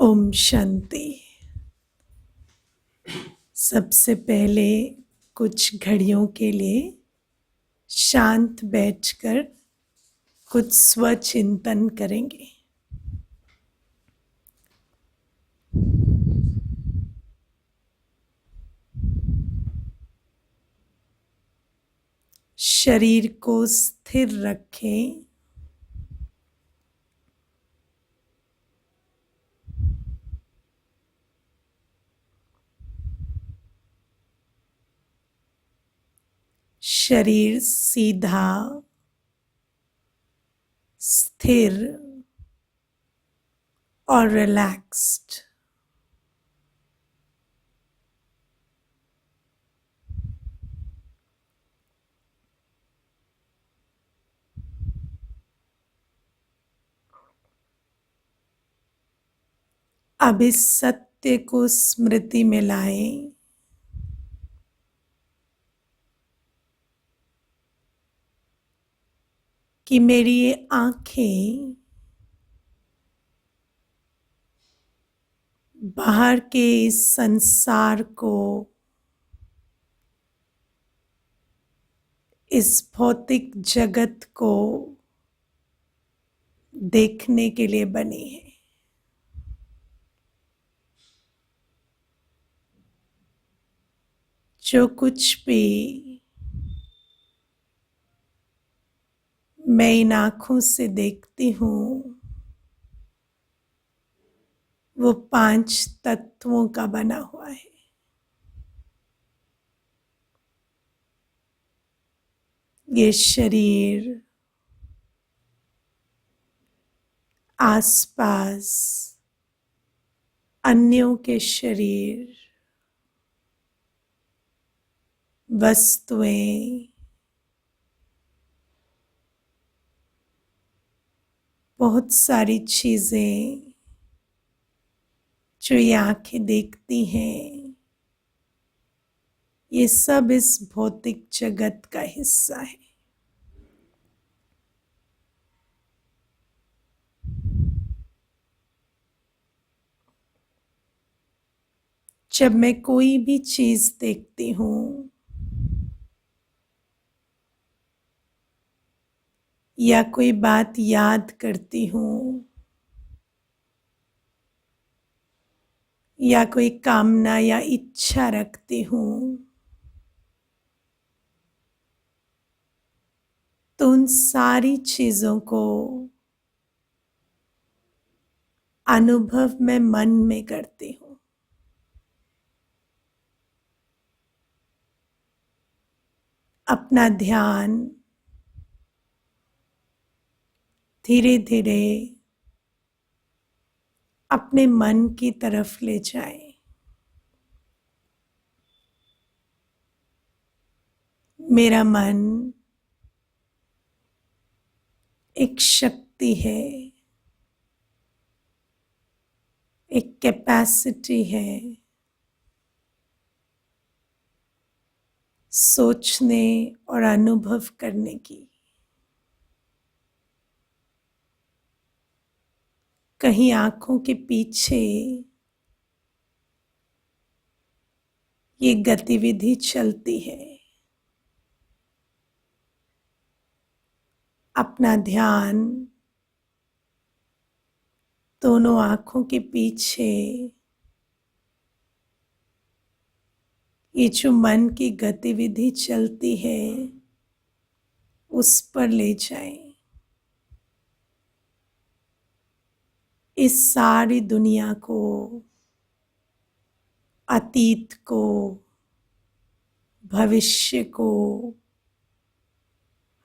ओम शांति। सबसे पहले कुछ घड़ियों के लिए शांत बैठकर कुछ स्वचिंतन करेंगे। शरीर को स्थिर रखें। शरीर सीधा, स्थिर और रिलैक्स्ड। अब इस सत्य को स्मृति में लाएं कि मेरी ये आंखें बाहर के इस संसार को, इस भौतिक जगत को देखने के लिए बनी है। जो कुछ भी मैं इन आँखों से देखती हूँ वो 5 तत्वों का बना हुआ है। ये शरीर, आसपास अन्यों के शरीर, वस्तुएं, बहुत सारी चीजें जो ये आंखें देखती हैं, ये सब इस भौतिक जगत का हिस्सा है। जब मैं कोई भी चीज देखती हूँ या कोई बात याद करती हूँ या कोई कामना या इच्छा रखती हूँ, तो उन सारी चीजों को अनुभव मैं मन में करती हूँ। अपना ध्यान धीरे धीरे अपने मन की तरफ ले जाएं। मेरा मन एक शक्ति है, एक कैपेसिटी है सोचने और अनुभव करने की। कहीं आंखों के पीछे ये गतिविधि चलती है। अपना ध्यान दोनों आंखों के पीछे ये जो मन की गतिविधि चलती है उस पर ले जाएं। इस सारी दुनिया को, अतीत को, भविष्य को,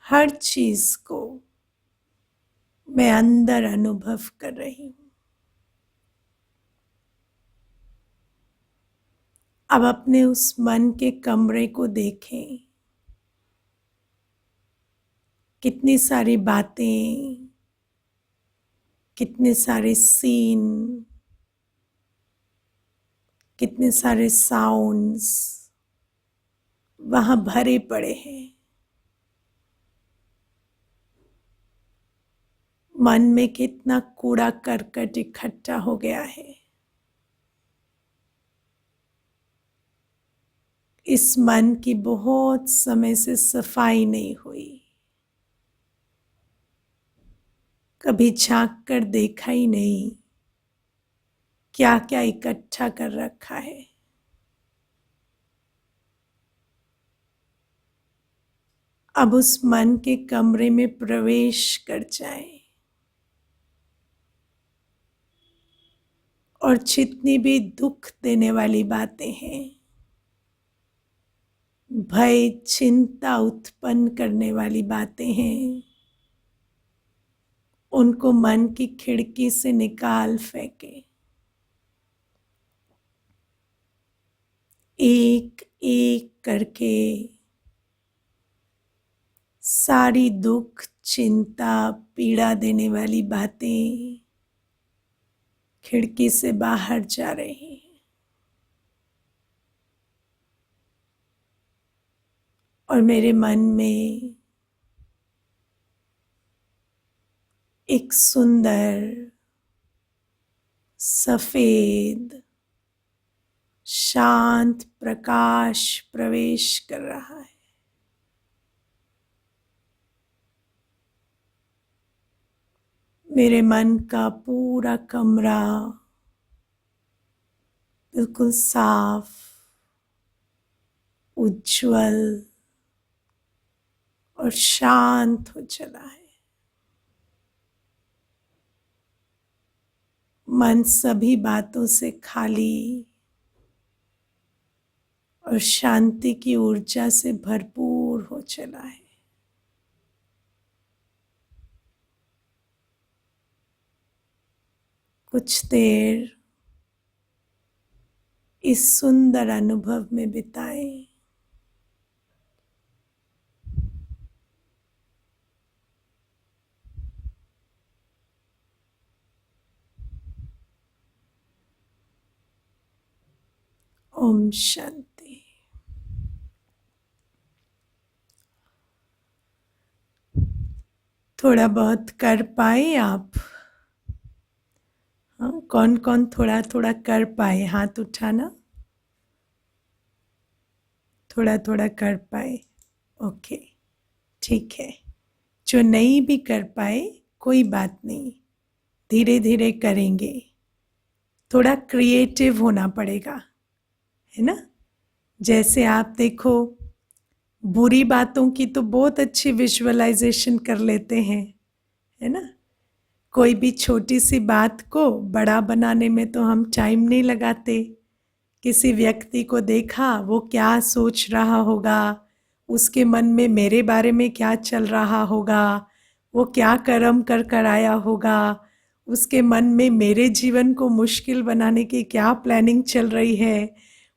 हर चीज को मैं अंदर अनुभव कर रही हूँ। अब अपने उस मन के कमरे को देखें। कितनी सारी बातें, कितने सारे सीन, कितने सारे साउंड्स वहां भरे पड़े हैं। मन में कितना कूड़ा करकट इकट्ठा हो गया है। इस मन की बहुत समय से सफाई नहीं हुई, कभी झांक कर देखा ही नहीं क्या क्या इकट्ठा कर रखा है। अब उस मन के कमरे में प्रवेश कर जाए और जितनी भी दुख देने वाली बातें हैं, भय चिंता उत्पन्न करने वाली बातें हैं, उनको मन की खिड़की से निकाल फेंके। एक एक करके सारी दुख चिंता पीड़ा देने वाली बातें खिड़की से बाहर जा रही हैं और मेरे मन में एक सुंदर सफेद शांत प्रकाश प्रवेश कर रहा है। मेरे मन का पूरा कमरा बिल्कुल साफ, उज्जवल और शांत हो चला है। मन सभी बातों से खाली और शांति की ऊर्जा से भरपूर हो चला है। कुछ देर इस सुंदर अनुभव में बिताएं। ओम शांति। थोड़ा बहुत कर पाए आप? हाँ, कौन कौन थोड़ा थोड़ा कर पाए? हाथ उठाना। थोड़ा थोड़ा कर पाए, ओके, ठीक है। जो नहीं भी कर पाए कोई बात नहीं, धीरे धीरे करेंगे। थोड़ा क्रिएटिव होना पड़ेगा, है ना। जैसे आप देखो, बुरी बातों की तो बहुत अच्छी विजुअलाइजेशन कर लेते हैं, है ना। कोई भी छोटी सी बात को बड़ा बनाने में तो हम टाइम नहीं लगाते। किसी व्यक्ति को देखा, वो क्या सोच रहा होगा, उसके मन में मेरे बारे में क्या चल रहा होगा, वो क्या कर्म कर कर आया होगा, उसके मन में मेरे जीवन को मुश्किल बनाने की क्या प्लानिंग चल रही है,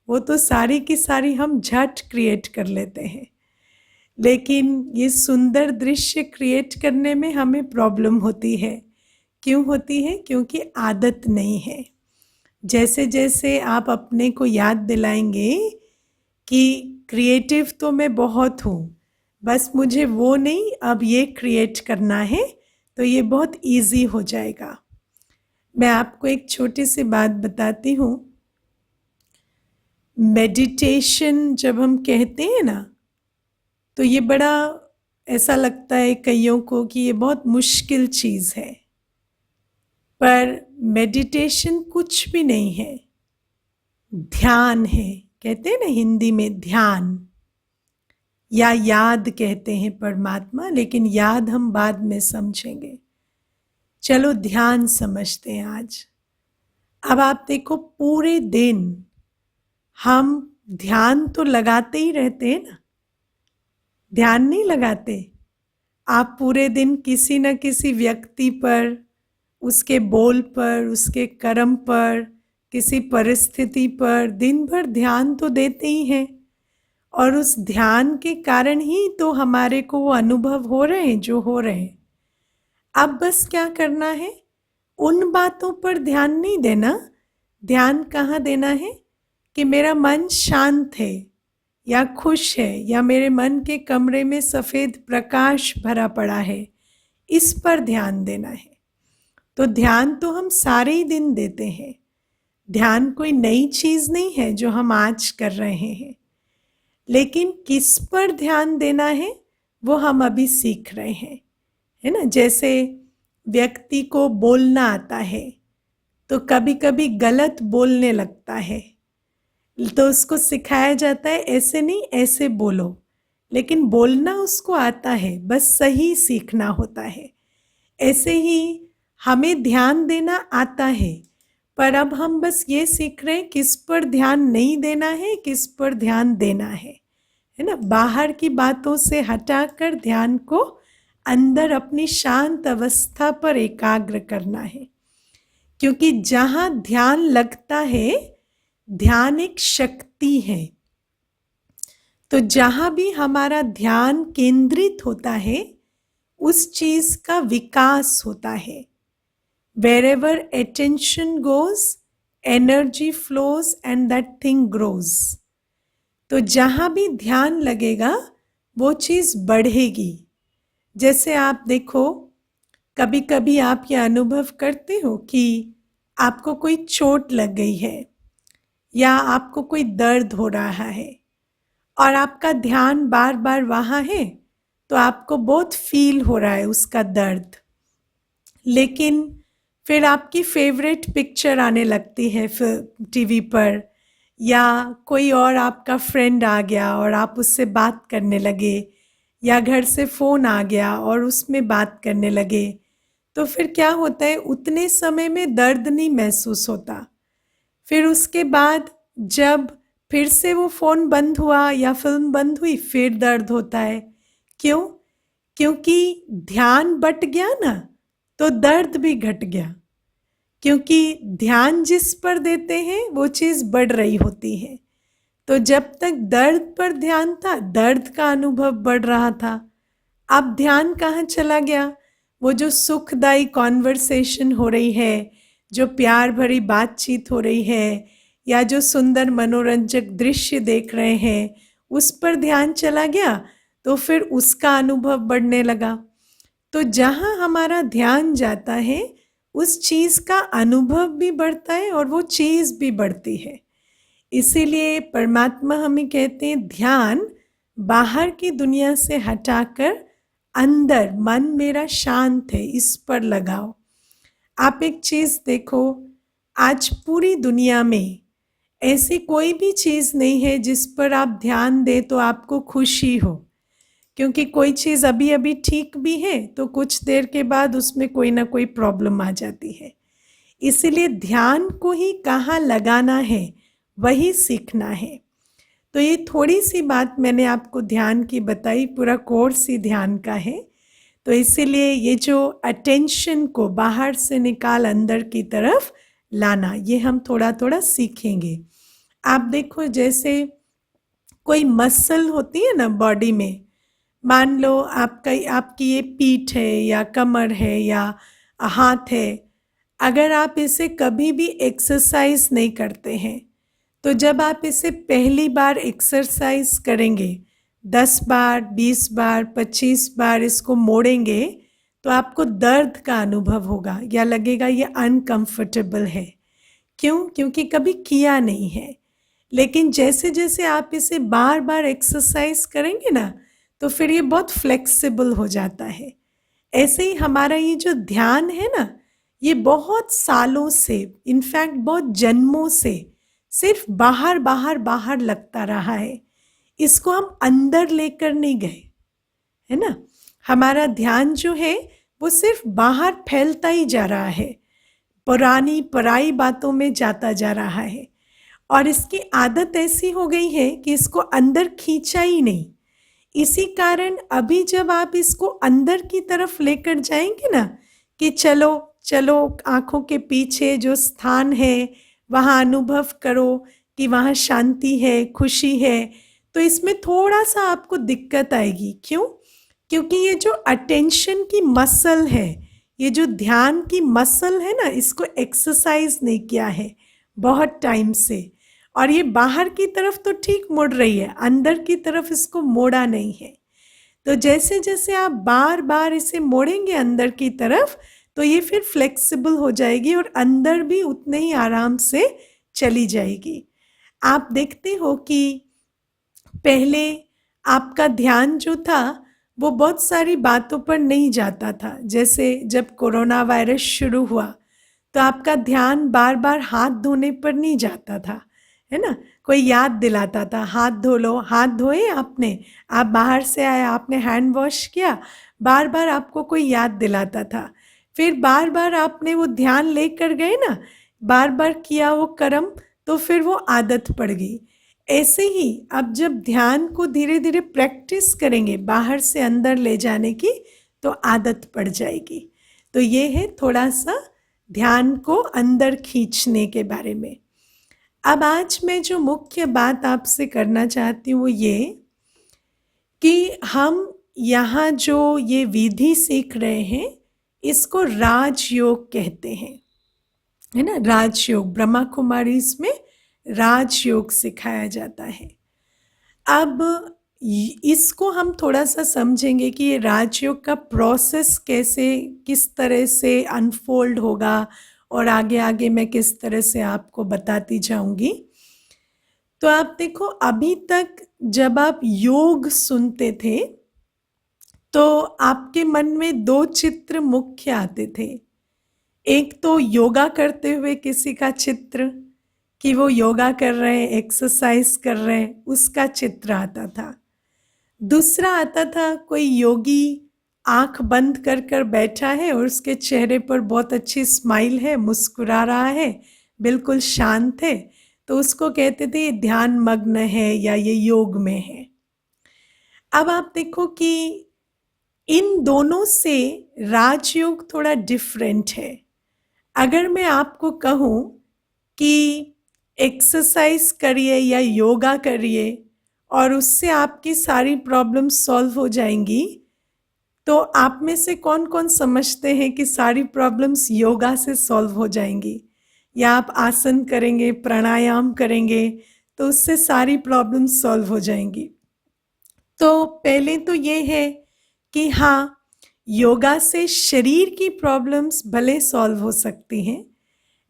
वो तो सारी की सारी हम झट क्रिएट कर लेते हैं। लेकिन ये सुंदर दृश्य क्रिएट करने में हमें प्रॉब्लम होती है। क्यों होती है? क्योंकि आदत नहीं है। जैसे जैसे आप अपने को याद दिलाएंगे कि क्रिएटिव तो मैं बहुत हूँ, बस मुझे वो नहीं, अब ये क्रिएट करना है, तो ये बहुत इजी हो जाएगा। मैं आपको एक छोटी सी बात बताती हूँ। मेडिटेशन जब हम कहते हैं ना, तो ये बड़ा ऐसा लगता है कईयों को कि ये बहुत मुश्किल चीज़ है। पर मेडिटेशन कुछ भी नहीं है, ध्यान है। कहते हैं ना हिंदी में ध्यान, या याद कहते हैं परमात्मा, लेकिन याद हम बाद में समझेंगे। चलो ध्यान समझते हैं आज। अब आप देखो, पूरे दिन हम ध्यान तो लगाते ही रहते हैं ना, ध्यान नहीं लगाते? आप पूरे दिन किसी न किसी व्यक्ति पर, उसके बोल पर, उसके कर्म पर, किसी परिस्थिति पर दिन भर ध्यान तो देते ही हैं, और उस ध्यान के कारण ही तो हमारे को वो अनुभव हो रहे हैं जो हो रहे हैं। अब बस क्या करना है, उन बातों पर ध्यान नहीं देना। ध्यान कहाँ देना है कि मेरा मन शांत है या खुश है, या मेरे मन के कमरे में सफ़ेद प्रकाश भरा पड़ा है, इस पर ध्यान देना है। तो ध्यान तो हम सारे ही दिन देते हैं। ध्यान कोई नई चीज़ नहीं है जो हम आज कर रहे हैं। लेकिन किस पर ध्यान देना है वो हम अभी सीख रहे हैं, है ना। जैसे व्यक्ति को बोलना आता है तो कभी कभी गलत बोलने लगता है, तो उसको सिखाया जाता है ऐसे नहीं ऐसे बोलो, लेकिन बोलना उसको आता है, बस सही सीखना होता है। ऐसे ही हमें ध्यान देना आता है, पर अब हम बस ये सीख रहे हैं किस पर ध्यान नहीं देना है, किस पर ध्यान देना है ना। बाहर की बातों से हटाकर ध्यान को अंदर अपनी शांत अवस्था पर एकाग्र करना है, क्योंकि जहाँ ध्यान लगता है, ध्यान एक शक्ति है। तो जहाँ भी हमारा ध्यान केंद्रित होता है उस चीज का विकास होता है। Wherever attention goes, energy flows and that thing grows. तो जहाँ भी ध्यान लगेगा वो चीज बढ़ेगी। जैसे आप देखो, कभी कभी आप ये अनुभव करते हो कि आपको कोई चोट लग गई है या आपको कोई दर्द हो रहा है और आपका ध्यान बार बार वहाँ है, तो आपको बहुत फील हो रहा है उसका दर्द, लेकिन फिर आपकी फेवरेट पिक्चर आने लगती है फिर टीवी पर, या कोई और आपका फ्रेंड आ गया और आप उससे बात करने लगे, या घर से फ़ोन आ गया और उसमें बात करने लगे, तो फिर क्या होता है, उतने समय में दर्द नहीं महसूस होता। फिर उसके बाद जब फिर से वो फ़ोन बंद हुआ या फिल्म बंद हुई, फिर दर्द होता है। क्यों? क्योंकि ध्यान बट गया ना, तो दर्द भी घट गया, क्योंकि ध्यान जिस पर देते हैं वो चीज़ बढ़ रही होती है। तो जब तक दर्द पर ध्यान था, दर्द का अनुभव बढ़ रहा था। अब ध्यान कहाँ चला गया? वो जो सुखदायी कॉन्वर्सेशन हो रही है, जो प्यार भरी बातचीत हो रही है, या जो सुंदर मनोरंजक दृश्य देख रहे हैं, उस पर ध्यान चला गया, तो फिर उसका अनुभव बढ़ने लगा। तो जहाँ हमारा ध्यान जाता है उस चीज़ का अनुभव भी बढ़ता है और वो चीज़ भी बढ़ती है। इसीलिए परमात्मा हमें कहते हैं ध्यान बाहर की दुनिया से हटाकर अंदर, मन मेरा शांत है, इस पर लगाओ। आप एक चीज़ देखो, आज पूरी दुनिया में ऐसी कोई भी चीज़ नहीं है जिस पर आप ध्यान दें तो आपको खुशी हो, क्योंकि कोई चीज़ अभी अभी ठीक भी है तो कुछ देर के बाद उसमें कोई ना कोई प्रॉब्लम आ जाती है। इसीलिए ध्यान को ही कहाँ लगाना है वही सीखना है। तो ये थोड़ी सी बात मैंने आपको ध्यान की बताई, पूरा कोर्स ही ध्यान का है। तो इसीलिए ये जो अटेंशन को बाहर से निकाल अंदर की तरफ लाना, ये हम थोड़ा थोड़ा सीखेंगे। आप देखो, जैसे कोई मसल होती है ना बॉडी में, मान लो आपकी ये पीठ है या कमर है या हाथ है, अगर आप इसे कभी भी एक्सरसाइज नहीं करते हैं, तो जब आप इसे पहली बार एक्सरसाइज करेंगे, 10 बार, 20 बार, 25 बार इसको मोड़ेंगे, तो आपको दर्द का अनुभव होगा या लगेगा ये अनकंफर्टेबल है। क्यों? क्योंकि कभी किया नहीं है। लेकिन जैसे जैसे आप इसे बार बार एक्सरसाइज करेंगे ना, तो फिर ये बहुत फ्लेक्सिबल हो जाता है। ऐसे ही हमारा ये जो ध्यान है ना, ये बहुत सालों से, इनफैक्ट बहुत जन्मों से सिर्फ बाहर बाहर बाहर लगता रहा है। इसको हम अंदर लेकर नहीं गए, है ना। हमारा ध्यान जो है वो सिर्फ बाहर फैलता ही जा रहा है, पुरानी पराई बातों में जाता जा रहा है, और इसकी आदत ऐसी हो गई है कि इसको अंदर खींचा ही नहीं। इसी कारण अभी जब आप इसको अंदर की तरफ लेकर जाएंगे ना, कि चलो चलो आँखों के पीछे जो स्थान है वहाँ अनुभव करो कि वहाँ शांति है, खुशी है, तो इसमें थोड़ा सा आपको दिक्कत आएगी। क्यों? क्योंकि ये जो अटेंशन की मसल है, ये जो ध्यान की मसल है ना, इसको एक्सरसाइज नहीं किया है बहुत टाइम से, और ये बाहर की तरफ तो ठीक मुड़ रही है, अंदर की तरफ इसको मोड़ा नहीं है। तो जैसे जैसे आप बार बार इसे मोड़ेंगे अंदर की तरफ, तो ये फिर फ्लेक्सिबल हो जाएगी और अंदर भी उतने ही आराम से चली जाएगी। आप देखते हो कि पहले आपका ध्यान जो था वो बहुत सारी बातों पर नहीं जाता था। जैसे जब कोरोना वायरस शुरू हुआ तो आपका ध्यान बार बार हाथ धोने पर नहीं जाता था, है ना। कोई याद दिलाता था, हाथ धो लो, हाथ धोए आपने, आप बाहर से आए, आपने हैंड वॉश किया, बार बार आपको कोई याद दिलाता था। फिर बार बार आपने वो ध्यान लेकर गए ना, बार बार किया वो कर्म, तो फिर वो आदत पड़ गई। ऐसे ही अब जब ध्यान को धीरे धीरे प्रैक्टिस करेंगे बाहर से अंदर ले जाने की, तो आदत पड़ जाएगी। तो ये है थोड़ा सा ध्यान को अंदर खींचने के बारे में। अब आज मैं जो मुख्य बात आपसे करना चाहती हूँ वो ये कि हम यहाँ जो ये विधि सीख रहे हैं इसको राजयोग कहते हैं, है ना। राजयोग, ब्रह्मा कुमारी में राजयोग सिखाया जाता है। अब इसको हम थोड़ा सा समझेंगे कि ये राजयोग का प्रोसेस कैसे, किस तरह से अनफोल्ड होगा, और आगे आगे मैं किस तरह से आपको बताती जाऊंगी। तो आप देखो, अभी तक जब आप योग सुनते थे तो आपके मन में दो चित्र मुख्य आते थे। एक तो योगा करते हुए किसी का चित्र, कि वो योगा कर रहे हैं, एक्सरसाइज कर रहे हैं, उसका चित्र आता था। दूसरा आता था कोई योगी आंख बंद कर कर बैठा है और उसके चेहरे पर बहुत अच्छी स्माइल है, मुस्कुरा रहा है, बिल्कुल शांत है, तो उसको कहते थे ये ध्यान मग्न है या ये योग में है। अब आप देखो कि इन दोनों से राजयोग थोड़ा डिफरेंट है। अगर मैं आपको कहूँ कि एक्सरसाइज करिए या योगा करिए और उससे आपकी सारी प्रॉब्लम सॉल्व हो जाएंगी, तो आप में से कौन कौन समझते हैं कि सारी प्रॉब्लम्स योगा से सॉल्व हो जाएंगी? या आप आसन करेंगे, प्राणायाम करेंगे, तो उससे सारी प्रॉब्लम्स सॉल्व हो जाएंगी। तो पहले तो ये है कि हाँ, योगा से शरीर की प्रॉब्लम्स भले सॉल्व हो सकती हैं,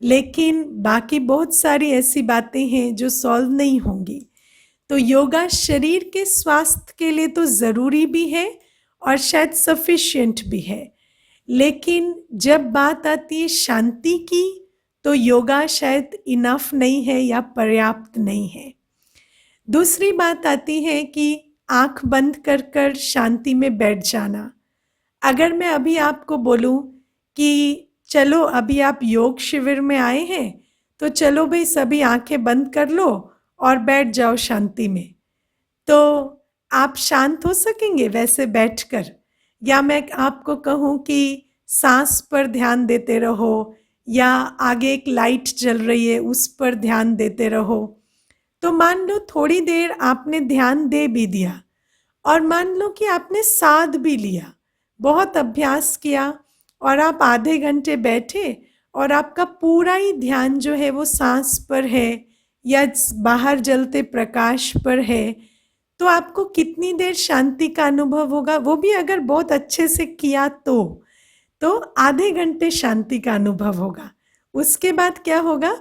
लेकिन बाकी बहुत सारी ऐसी बातें हैं जो सॉल्व नहीं होंगी। तो योगा शरीर के स्वास्थ्य के लिए तो ज़रूरी भी है और शायद सफिशिएंट भी है, लेकिन जब बात आती है शांति की, तो योगा शायद इनफ नहीं है या पर्याप्त नहीं है। दूसरी बात आती है कि आंख बंद कर कर शांति में बैठ जाना। अगर मैं अभी आपको बोलूं कि चलो अभी आप योग शिविर में आए हैं, तो चलो भाई सभी आंखें बंद कर लो और बैठ जाओ शांति में, तो आप शांत हो सकेंगे वैसे बैठकर? या मैं आपको कहूँ कि सांस पर ध्यान देते रहो, या आगे एक लाइट जल रही है उस पर ध्यान देते रहो, तो मान लो थोड़ी देर आपने ध्यान दे भी दिया, और मान लो कि आपने साध भी लिया, बहुत अभ्यास किया, और आप आधे घंटे बैठे और आपका पूरा ही ध्यान जो है वो सांस पर है या बाहर जलते प्रकाश पर है, तो आपको कितनी देर शांति का अनुभव होगा? वो भी अगर बहुत अच्छे से किया तो आधे घंटे शांति का अनुभव होगा। उसके बाद क्या होगा?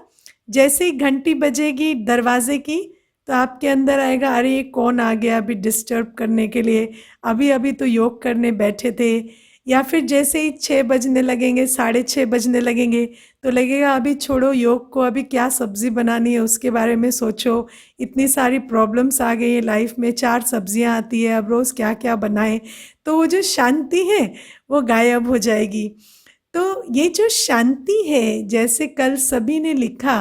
जैसे ही घंटी बजेगी दरवाजे की, तो आपके अंदर आएगा, अरे ये कौन आ गया अभी डिस्टर्ब करने के लिए, अभी अभी तो योग करने बैठे थे। या फिर जैसे ही 6 बजने लगेंगे, 6:30 बजने लगेंगे, तो लगेगा अभी छोड़ो योग को, अभी क्या सब्जी बनानी है उसके बारे में सोचो, इतनी सारी प्रॉब्लम्स आ गई है लाइफ में, 4 सब्जियां आती है, अब रोज़ क्या क्या बनाएं, तो वो जो शांति है वो गायब हो जाएगी। तो ये जो शांति है, जैसे कल सभी ने लिखा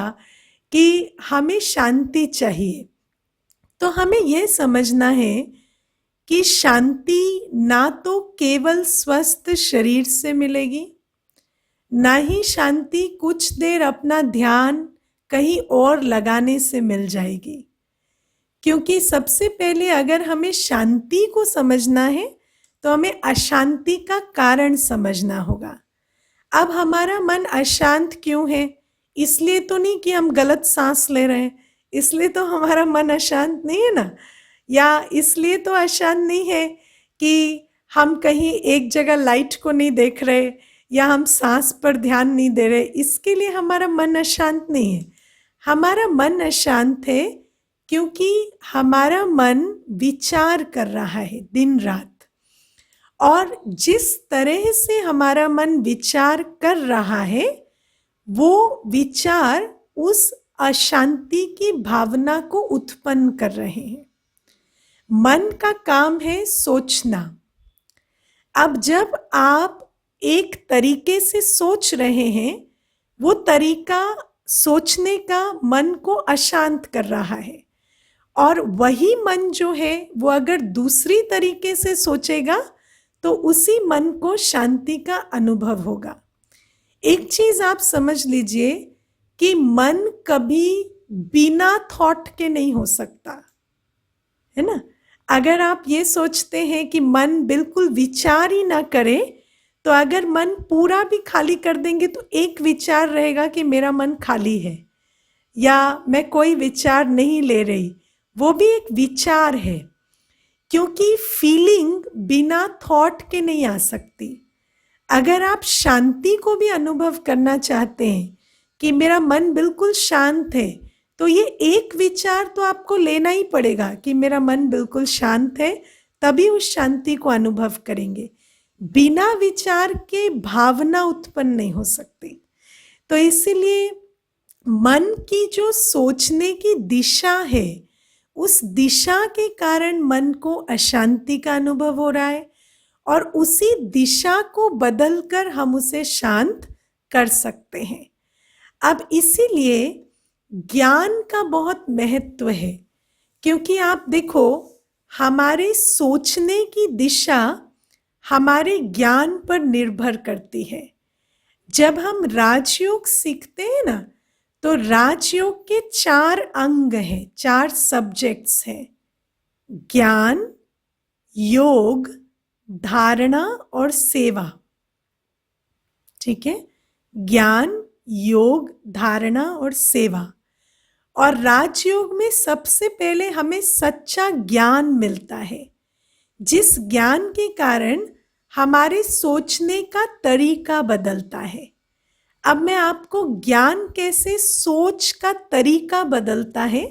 कि हमें शांति चाहिए, तो हमें यह समझना है कि शांति ना तो केवल स्वस्थ शरीर से मिलेगी, ना ही शांति कुछ देर अपना ध्यान कहीं और लगाने से मिल जाएगी। क्योंकि सबसे पहले अगर हमें शांति को समझना है तो हमें अशांति का कारण समझना होगा। अब हमारा मन अशांत क्यों है? इसलिए तो नहीं कि हम गलत सांस ले रहे हैं, इसलिए तो हमारा मन अशांत नहीं है ना। या इसलिए तो अशांत नहीं है कि हम कहीं एक जगह लाइट को नहीं देख रहे, या हम सांस पर ध्यान नहीं दे रहे, इसके लिए हमारा मन अशांत नहीं है। हमारा मन अशांत है क्योंकि हमारा मन विचार कर रहा है दिन रात, और जिस तरह से हमारा मन विचार कर रहा है वो विचार उस अशांति की भावना को उत्पन्न कर रहे हैं। मन का काम है सोचना। अब जब आप एक तरीके से सोच रहे हैं, वो तरीका सोचने का मन को अशांत कर रहा है, और वही मन जो है वो अगर दूसरी तरीके से सोचेगा तो उसी मन को शांति का अनुभव होगा। एक चीज आप समझ लीजिए कि मन कभी बिना थॉट के नहीं हो सकता, है ना। अगर आप ये सोचते हैं कि मन बिल्कुल विचार ही ना करे, तो अगर मन पूरा भी खाली कर देंगे तो एक विचार रहेगा कि मेरा मन खाली है, या मैं कोई विचार नहीं ले रही, वो भी एक विचार है। क्योंकि फीलिंग बिना थॉट के नहीं आ सकती। अगर आप शांति को भी अनुभव करना चाहते हैं कि मेरा मन बिल्कुल शांत है, तो ये एक विचार तो आपको लेना ही पड़ेगा कि मेरा मन बिल्कुल शांत है, तभी उस शांति को अनुभव करेंगे। बिना विचार के भावना उत्पन्न नहीं हो सकती। तो इसीलिए मन की जो सोचने की दिशा है, उस दिशा के कारण मन को अशांति का अनुभव हो रहा है, और उसी दिशा को बदलकर हम उसे शांत कर सकते हैं। अब इसीलिए ज्ञान का बहुत महत्व है, क्योंकि आप देखो हमारे सोचने की दिशा हमारे ज्ञान पर निर्भर करती है। जब हम राजयोग सीखते हैं ना, तो राजयोग के 4 अंग हैं, 4 सब्जेक्ट्स हैं: ज्ञान, योग, धारणा और सेवा। ठीक है, ज्ञान, योग, धारणा और सेवा। और राजयोग में सबसे पहले हमें सच्चा ज्ञान मिलता है, जिस ज्ञान के कारण हमारे सोचने का तरीका बदलता है। अब मैं आपको ज्ञान कैसे सोच का तरीका बदलता है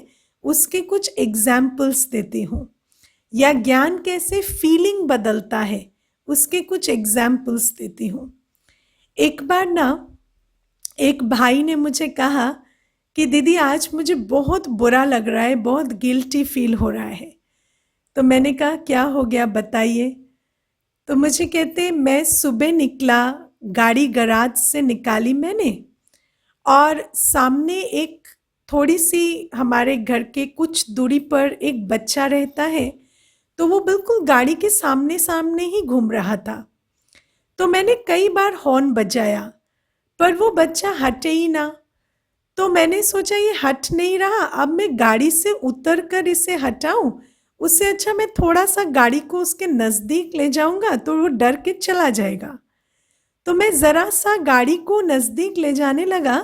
उसके कुछ एग्जाम्पल्स देती हूँ, या ज्ञान कैसे फीलिंग बदलता है उसके कुछ एग्जाम्पल्स देती हूँ। एक बार ना एक भाई ने मुझे कहा कि दीदी आज मुझे बहुत बुरा लग रहा है, बहुत गिल्टी फील हो रहा है। तो मैंने कहा क्या हो गया बताइए। तो मुझे कहते मैं सुबह निकला, गाड़ी गराज से निकाली मैंने, और सामने एक थोड़ी सी हमारे घर के कुछ दूरी पर एक बच्चा रहता है, तो वो बिल्कुल गाड़ी के सामने सामने ही घूम रहा था। तो मैंने कई बार हॉर्न बजाया, पर वो बच्चा हटे ही ना। तो मैंने सोचा ये हट नहीं रहा, अब मैं गाड़ी से उतर कर इसे हटाऊं, उससे अच्छा मैं थोड़ा सा गाड़ी को उसके नज़दीक ले जाऊंगा तो वो डर के चला जाएगा। तो मैं ज़रा सा गाड़ी को नज़दीक ले जाने लगा,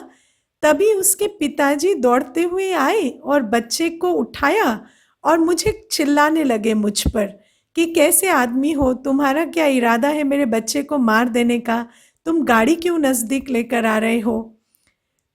तभी उसके पिताजी दौड़ते हुए आए और बच्चे को उठाया और मुझे चिल्लाने लगे मुझ पर कि कैसे आदमी हो, तुम्हारा क्या इरादा है मेरे बच्चे को मार देने का, तुम गाड़ी क्यों नज़दीक लेकर आ रहे हो।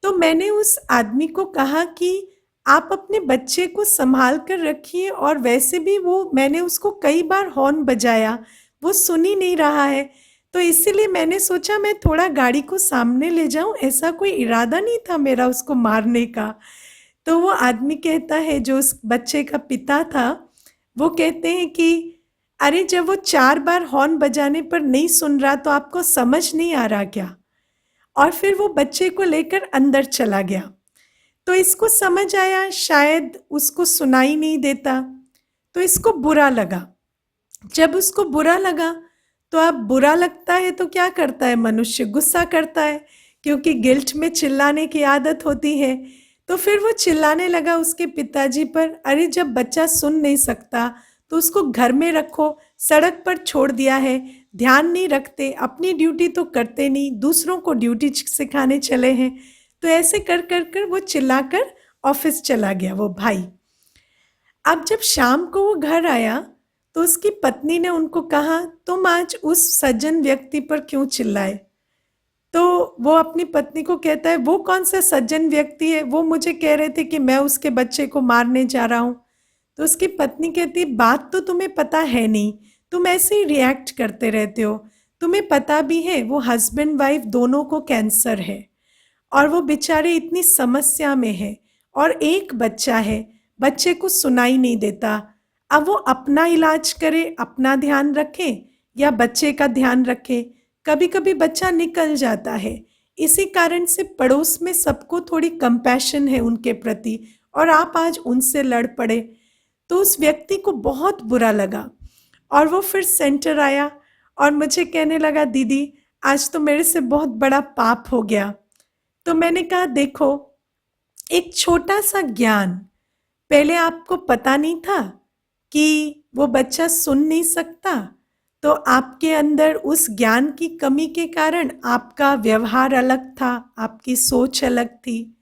तो मैंने उस आदमी को कहा कि आप अपने बच्चे को संभाल कर रखिए, और वैसे भी वो मैंने उसको कई बार हॉर्न बजाया, वो सुन ही नहीं रहा है, तो इसीलिए मैंने सोचा मैं थोड़ा गाड़ी को सामने ले जाऊं, ऐसा कोई इरादा नहीं था मेरा उसको मारने का। तो वो आदमी कहता है, जो उस बच्चे का पिता था, वो कहते हैं कि अरे जब वो 4 बार हॉर्न बजाने पर नहीं सुन रहा तो आपको समझ नहीं आ रहा क्या। और फिर वो बच्चे को लेकर अंदर चला गया। तो इसको समझ आया शायद उसको सुनाई नहीं देता, तो इसको बुरा लगा। जब उसको बुरा लगा, तो अब बुरा लगता है तो क्या करता है मनुष्य, गुस्सा करता है, क्योंकि गिल्ट में चिल्लाने की आदत होती है। तो फिर वो चिल्लाने लगा उसके पिताजी पर, अरे जब बच्चा सुन नहीं सकता तो उसको घर में रखो, सड़क पर छोड़ दिया है, ध्यान नहीं रखते, अपनी ड्यूटी तो करते नहीं, दूसरों को ड्यूटी सिखाने चले हैं। तो ऐसे कर कर कर वो चिल्लाकर ऑफिस चला गया वो भाई। अब जब शाम को वो घर आया तो उसकी पत्नी ने उनको कहा, तुम आज उस सज्जन व्यक्ति पर क्यों चिल्लाए। तो वो अपनी पत्नी को कहता है, वो कौन सा सज्जन व्यक्ति है, वो मुझे कह रहे थे कि मैं उसके बच्चे को मारने जा रहा हूँ। तो उसकी पत्नी कहती है, बात तो तुम्हें पता है नहीं, तुम ऐसे ही रिएक्ट करते रहते हो। तुम्हें पता भी है वो हस्बैंड वाइफ दोनों को कैंसर है और वो बेचारे इतनी समस्या में है और एक बच्चा है, बच्चे को सुनाई नहीं देता। अब वो अपना इलाज करे, अपना ध्यान रखे या बच्चे का ध्यान रखे। कभी कभी बच्चा निकल जाता है, इसी कारण से पड़ोस में सबको थोड़ी कंपैशन है उनके प्रति और आप आज उनसे लड़ पड़े। तो उस व्यक्ति को बहुत बुरा लगा और वो फिर सेंटर आया और मुझे कहने लगा, दीदी आज तो मेरे से बहुत बड़ा पाप हो गया। तो मैंने कहा, देखो, एक छोटा सा ज्ञान, पहले आपको पता नहीं था कि वो बच्चा सुन नहीं सकता, तो आपके अंदर उस ज्ञान की कमी के कारण आपका व्यवहार अलग था, आपकी सोच अलग थी।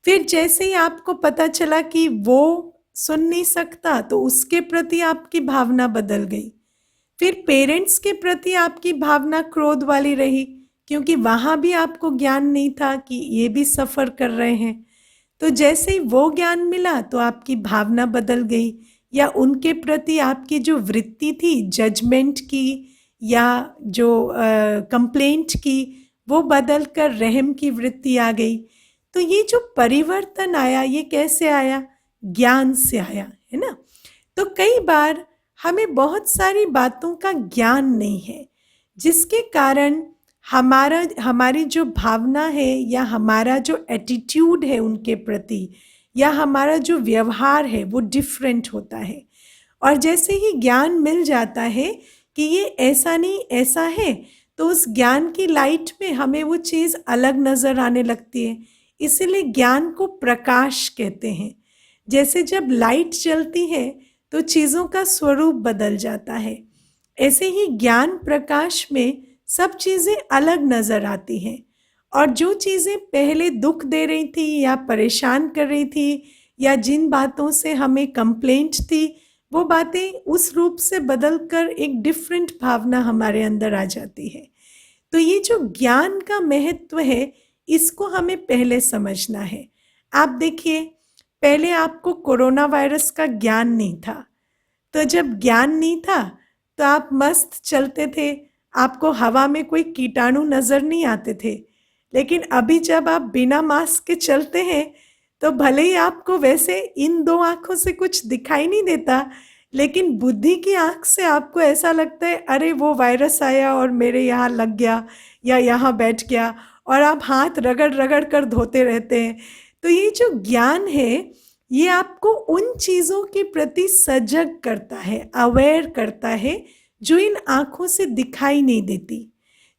फिर जैसे ही आपको पता चला कि वो सुन नहीं सकता, तो उसके प्रति आपकी भावना बदल गई। फिर पेरेंट्स के प्रति आपकी भावना क्रोध वाली रही, क्योंकि वहाँ भी आपको ज्ञान नहीं था कि ये भी सफ़र कर रहे हैं। तो जैसे ही वो ज्ञान मिला तो आपकी भावना बदल गई, या उनके प्रति आपकी जो वृत्ति थी जजमेंट की या जो कंप्लेंट की, वो बदल कर रहम की वृत्ति आ गई। तो ये जो परिवर्तन आया, ये कैसे आया? ज्ञान से आया, है ना। तो कई बार हमें बहुत सारी बातों का ज्ञान नहीं है, जिसके कारण हमारी जो भावना है या हमारा जो एटीट्यूड है उनके प्रति या हमारा जो व्यवहार है वो डिफरेंट होता है। और जैसे ही ज्ञान मिल जाता है कि ये ऐसा नहीं ऐसा है, तो उस ज्ञान की लाइट में हमें वो चीज़ अलग नज़र आने लगती है। इसीलिए ज्ञान को प्रकाश कहते हैं। जैसे जब लाइट जलती है तो चीज़ों का स्वरूप बदल जाता है, ऐसे ही ज्ञान प्रकाश में सब चीज़ें अलग नज़र आती हैं। और जो चीज़ें पहले दुख दे रही थी या परेशान कर रही थी या जिन बातों से हमें कंप्लेंट थी, वो बातें उस रूप से बदल कर एक डिफरेंट भावना हमारे अंदर आ जाती है। तो ये जो ज्ञान का महत्व है, इसको हमें पहले समझना है। आप देखिए, पहले आपको कोरोना वायरस का ज्ञान नहीं था, तो जब ज्ञान नहीं था तो आप मस्त चलते थे, आपको हवा में कोई कीटाणु नज़र नहीं आते थे। लेकिन अभी जब आप बिना मास्क के चलते हैं तो भले ही आपको वैसे इन दो आँखों से कुछ दिखाई नहीं देता, लेकिन बुद्धि की आँख से आपको ऐसा लगता है, अरे वो वायरस आया और मेरे यहाँ लग गया या यहाँ बैठ गया, और आप हाथ रगड़ रगड़ कर धोते रहते हैं। तो ये जो ज्ञान है, ये आपको उन चीज़ों के प्रति सजग करता है, अवेयर करता है, जो इन आँखों से दिखाई नहीं देती।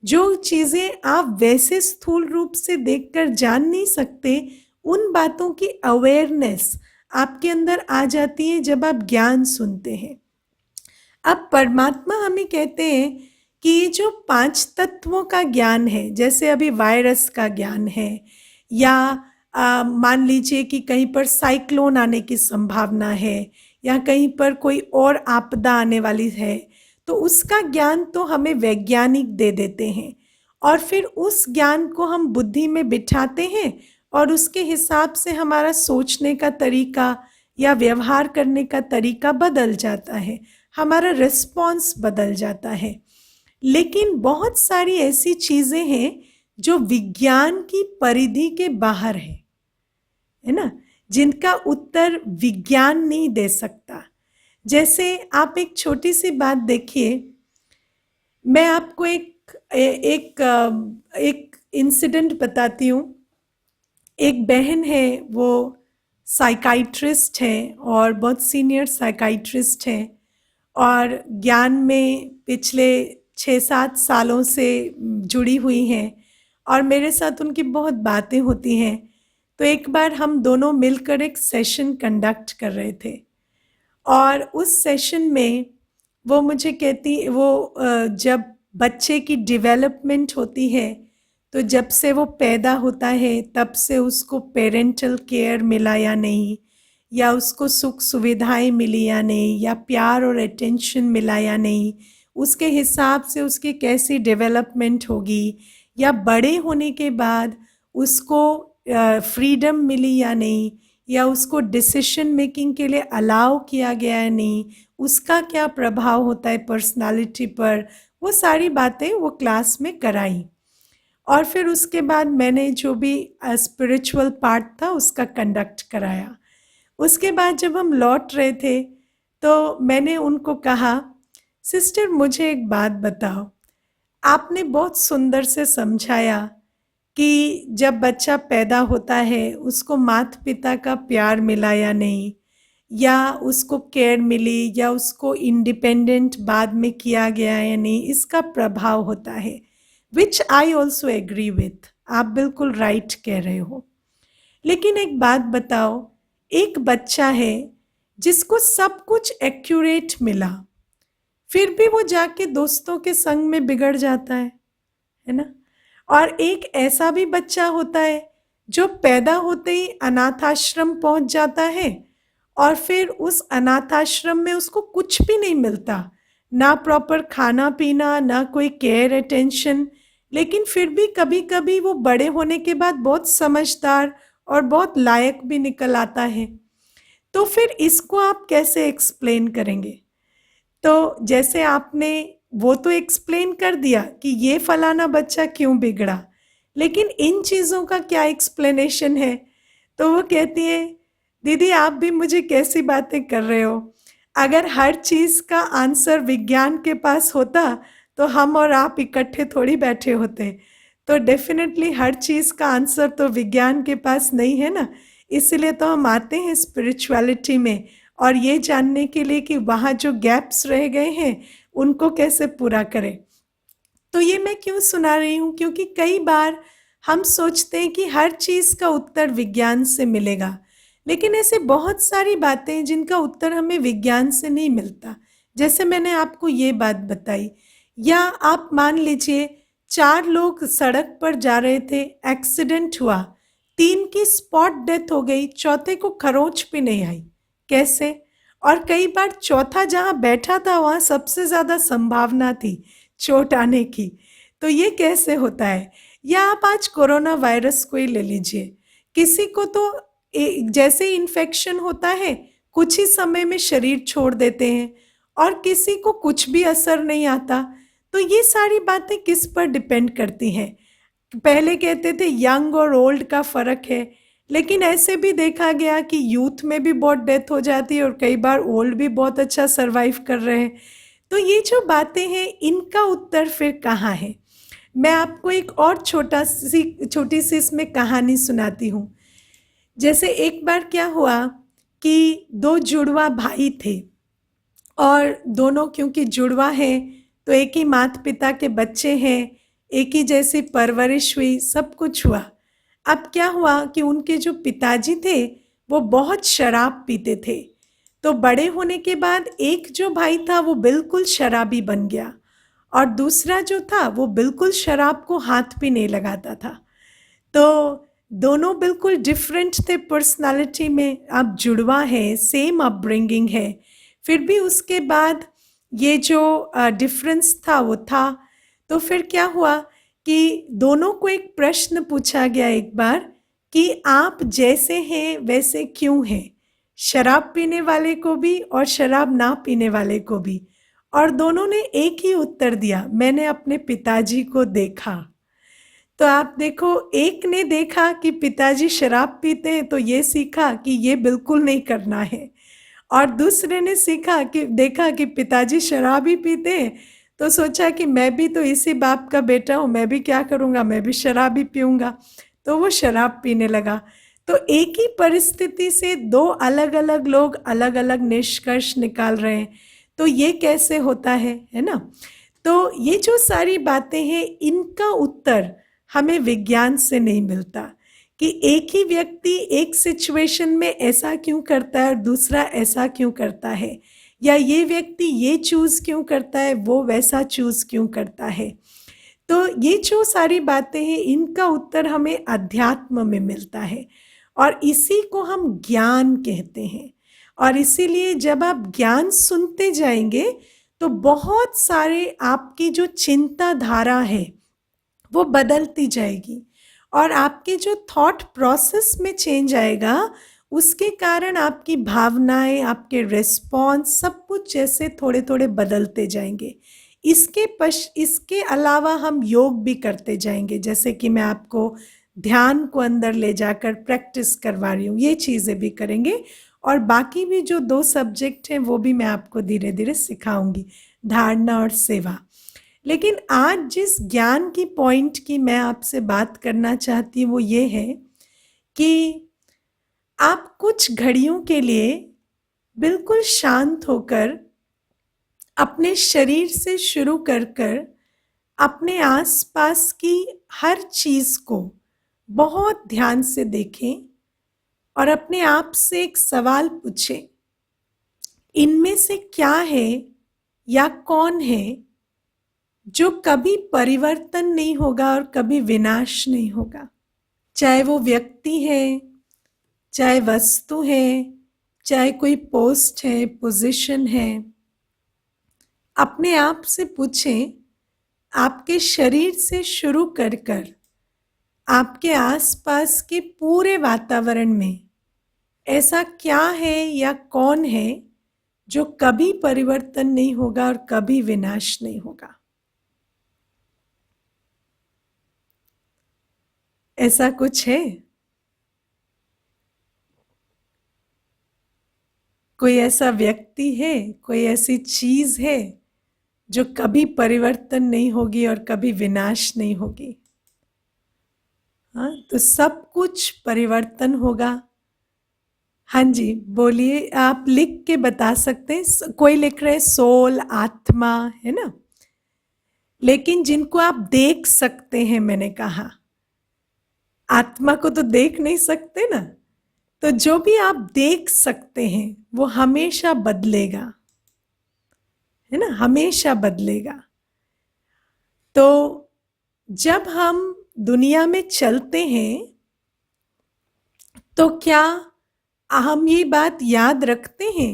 जो चीज़ें आप वैसे स्थूल रूप से देखकर जान नहीं सकते, उन बातों की अवेयरनेस आपके अंदर आ जाती है जब आप ज्ञान सुनते हैं। अब परमात्मा हमें कहते हैं कि ये जो 5 तत्वों का ज्ञान है, जैसे अभी वायरस का ज्ञान है, या मान लीजिए कि कहीं पर साइक्लोन आने की संभावना है या कहीं पर कोई और आपदा आने वाली है, तो उसका ज्ञान तो हमें वैज्ञानिक दे देते हैं और फिर उस ज्ञान को हम बुद्धि में बिठाते हैं और उसके हिसाब से हमारा सोचने का तरीका या व्यवहार करने का तरीका बदल जाता है, हमारा रिस्पॉन्स बदल जाता है। लेकिन बहुत सारी ऐसी चीज़ें हैं जो विज्ञान की परिधि के बाहर है ना, जिनका उत्तर विज्ञान नहीं दे सकता। जैसे आप एक छोटी सी बात देखिए, मैं आपको एक इंसिडेंट बताती हूँ। एक बहन है, वो साइकाइट्रिस्ट है और बहुत सीनियर साइकाइट्रिस्ट है और ज्ञान में पिछले 6-7 सालों से जुड़ी हुई हैं और मेरे साथ उनकी बहुत बातें होती हैं। तो एक बार हम दोनों मिलकर एक सेशन कंडक्ट कर रहे थे और उस सेशन में वो मुझे कहती, वो जब बच्चे की डेवलपमेंट होती है, तो जब से वो पैदा होता है तब से उसको पेरेंटल केयर मिला या नहीं, या उसको सुख सुविधाएं मिली या नहीं, या प्यार और अटेंशन मिला या नहीं, उसके हिसाब से उसकी कैसी डेवलपमेंट होगी, या बड़े होने के बाद उसको फ्रीडम मिली या नहीं, या उसको डिसीजन मेकिंग के लिए अलाउ किया गया है नहीं, उसका क्या प्रभाव होता है पर्सनालिटी पर, वो सारी बातें वो क्लास में कराई। और फिर उसके बाद मैंने जो भी स्पिरिचुअल पार्ट था उसका कंडक्ट कराया। उसके बाद जब हम लौट रहे थे तो मैंने उनको कहा, सिस्टर मुझे एक बात बताओ, आपने बहुत सुंदर से समझाया कि जब बच्चा पैदा होता है उसको माता पिता का प्यार मिला या नहीं, या उसको केयर मिली, या उसको इंडिपेंडेंट बाद में किया गया या नहीं, इसका प्रभाव होता है। विच आई ऑल्सो एग्री विथ, आप बिल्कुल राइट कह रहे हो। लेकिन एक बात बताओ, एक बच्चा है जिसको सब कुछ एक्यूरेट मिला, फिर भी वो जाके दोस्तों के संग में बिगड़ जाता है ना। और एक ऐसा भी बच्चा होता है जो पैदा होते ही अनाथ आश्रम पहुंच जाता है, और फिर उस अनाथ आश्रम में उसको कुछ भी नहीं मिलता, ना प्रॉपर खाना पीना, ना कोई केयर अटेंशन, लेकिन फिर भी कभी कभी वो बड़े होने के बाद बहुत समझदार और बहुत लायक भी निकल आता है। तो फिर इसको आप कैसे एक्सप्लेन करेंगे? तो जैसे आपने वो तो एक्सप्लेन कर दिया कि ये फलाना बच्चा क्यों बिगड़ा, लेकिन इन चीज़ों का क्या एक्सप्लेनेशन है? तो वो कहती है, दीदी आप भी मुझे कैसी बातें कर रहे हो, अगर हर चीज़ का आंसर विज्ञान के पास होता तो हम और आप इकट्ठे थोड़ी बैठे होते। तो डेफिनेटली हर चीज़ का आंसर तो विज्ञान के पास नहीं है ना, इसलिए तो हम आते हैं स्पिरिचुअलिटी में, और ये जानने के लिए कि वहाँ जो गैप्स रह गए हैं उनको कैसे पूरा करें। तो ये मैं क्यों सुना रही हूँ, क्योंकि कई बार हम सोचते हैं कि हर चीज़ का उत्तर विज्ञान से मिलेगा, लेकिन ऐसे बहुत सारी बातें हैं जिनका उत्तर हमें विज्ञान से नहीं मिलता। जैसे मैंने आपको ये बात बताई, या आप मान लीजिए 4 लोग सड़क पर जा रहे थे, एक्सीडेंट हुआ, 3 की स्पॉट डेथ हो गई, चौथे को खरोंच भी नहीं आई, कैसे? और कई बार चौथा जहाँ बैठा था वहाँ सबसे ज़्यादा संभावना थी चोट आने की, तो ये कैसे होता है? या आप आज कोरोना वायरस को ही ले लीजिए, किसी को तो जैसे इन्फेक्शन होता है कुछ ही समय में शरीर छोड़ देते हैं, और किसी को कुछ भी असर नहीं आता। तो ये सारी बातें किस पर डिपेंड करती हैं? पहले कहते थे यंग और ओल्ड का फ़र्क है, लेकिन ऐसे भी देखा गया कि यूथ में भी बहुत डेथ हो जाती है और कई बार ओल्ड भी बहुत अच्छा सरवाइव कर रहे हैं। तो ये जो बातें हैं इनका उत्तर फिर कहाँ है? मैं आपको एक और छोटी सी इसमें कहानी सुनाती हूँ। जैसे एक बार क्या हुआ कि 2 जुड़वा भाई थे, और दोनों क्योंकि जुड़वा हैं तो एक ही माता पिता के बच्चे हैं, एक ही जैसी परवरिश हुई, सब कुछ हुआ। अब क्या हुआ कि उनके जो पिताजी थे वो बहुत शराब पीते थे, तो बड़े होने के बाद एक जो भाई था वो बिल्कुल शराबी बन गया, और दूसरा जो था वो बिल्कुल शराब को हाथ भी नहीं लगाता था। तो दोनों बिल्कुल डिफरेंट थे पर्सनालिटी में। अब जुड़वा है, सेम अपब्रिंगिंग है, फिर भी उसके बाद ये जो डिफरेंस था वो था। तो फिर क्या हुआ कि दोनों को एक प्रश्न पूछा गया एक बार कि आप जैसे हैं वैसे क्यों हैं, शराब पीने वाले को भी और शराब ना पीने वाले को भी। और दोनों ने एक ही उत्तर दिया, मैंने अपने पिताजी को देखा। तो आप देखो, एक ने देखा कि पिताजी शराब पीते हैं तो ये सीखा कि ये बिल्कुल नहीं करना है, और दूसरे ने सीखा कि देखा कि पिताजी शराब ही पीते हैं तो सोचा कि मैं भी तो इसी बाप का बेटा हूँ, मैं भी क्या करूँगा, मैं भी शराब ही पीऊँगा, तो वो शराब पीने लगा। तो एक ही परिस्थिति से 2 अलग अलग लोग अलग अलग निष्कर्ष निकाल रहे हैं, तो ये कैसे होता है ना? तो ये जो सारी बातें हैं इनका उत्तर हमें विज्ञान से नहीं मिलता कि एक ही व्यक्ति एक सिचुएशन में ऐसा क्यों करता है और दूसरा ऐसा क्यों करता है, या ये व्यक्ति ये चूज़ क्यों करता है, वो वैसा चूज़ क्यों करता है। तो ये जो सारी बातें हैं इनका उत्तर हमें अध्यात्म में मिलता है, और इसी को हम ज्ञान कहते हैं। और इसीलिए जब आप ज्ञान सुनते जाएंगे तो बहुत सारे आपकी जो चिंता धारा है वो बदलती जाएगी और आपके जो थॉट प्रोसेस में चेंज आएगा, उसके कारण आपकी भावनाएं, आपके रिस्पॉन्स, सब कुछ जैसे थोड़े थोड़े बदलते जाएंगे। इसके अलावा हम योग भी करते जाएंगे, जैसे कि मैं आपको ध्यान को अंदर ले जाकर प्रैक्टिस करवा रही हूँ, ये चीज़ें भी करेंगे। और बाकी भी जो 2 सब्जेक्ट हैं वो भी मैं आपको धीरे धीरे सिखाऊंगी, धारणा और सेवा। लेकिन आज जिस ज्ञान की पॉइंट की मैं आपसे बात करना चाहती हूँ वो ये है कि आप कुछ घड़ियों के लिए बिल्कुल शांत होकर अपने शरीर से शुरू कर कर अपने आसपास की हर चीज को बहुत ध्यान से देखें और अपने आप से एक सवाल पूछें, इनमें से क्या है या कौन है जो कभी परिवर्तन नहीं होगा और कभी विनाश नहीं होगा। चाहे वो व्यक्ति है, चाहे वस्तु है, चाहे कोई पोस्ट है, पोजीशन है। अपने आप से पूछें, आपके शरीर से शुरू कर कर आपके आसपास के पूरे वातावरण में ऐसा क्या है या कौन है जो कभी परिवर्तन नहीं होगा और कभी विनाश नहीं होगा। ऐसा कुछ है? कोई ऐसा व्यक्ति है, कोई ऐसी चीज है जो कभी परिवर्तन नहीं होगी और कभी विनाश नहीं होगी? हाँ, तो सब कुछ परिवर्तन होगा। हाँ जी, बोलिए, आप लिख के बता सकते हैं। कोई लिख रहे सोल, आत्मा, है ना। लेकिन जिनको आप देख सकते हैं, मैंने कहा आत्मा को तो देख नहीं सकते ना, तो जो भी आप देख सकते हैं वो हमेशा बदलेगा, है ना, हमेशा बदलेगा। तो जब हम दुनिया में चलते हैं तो क्या हम ये बात याद रखते हैं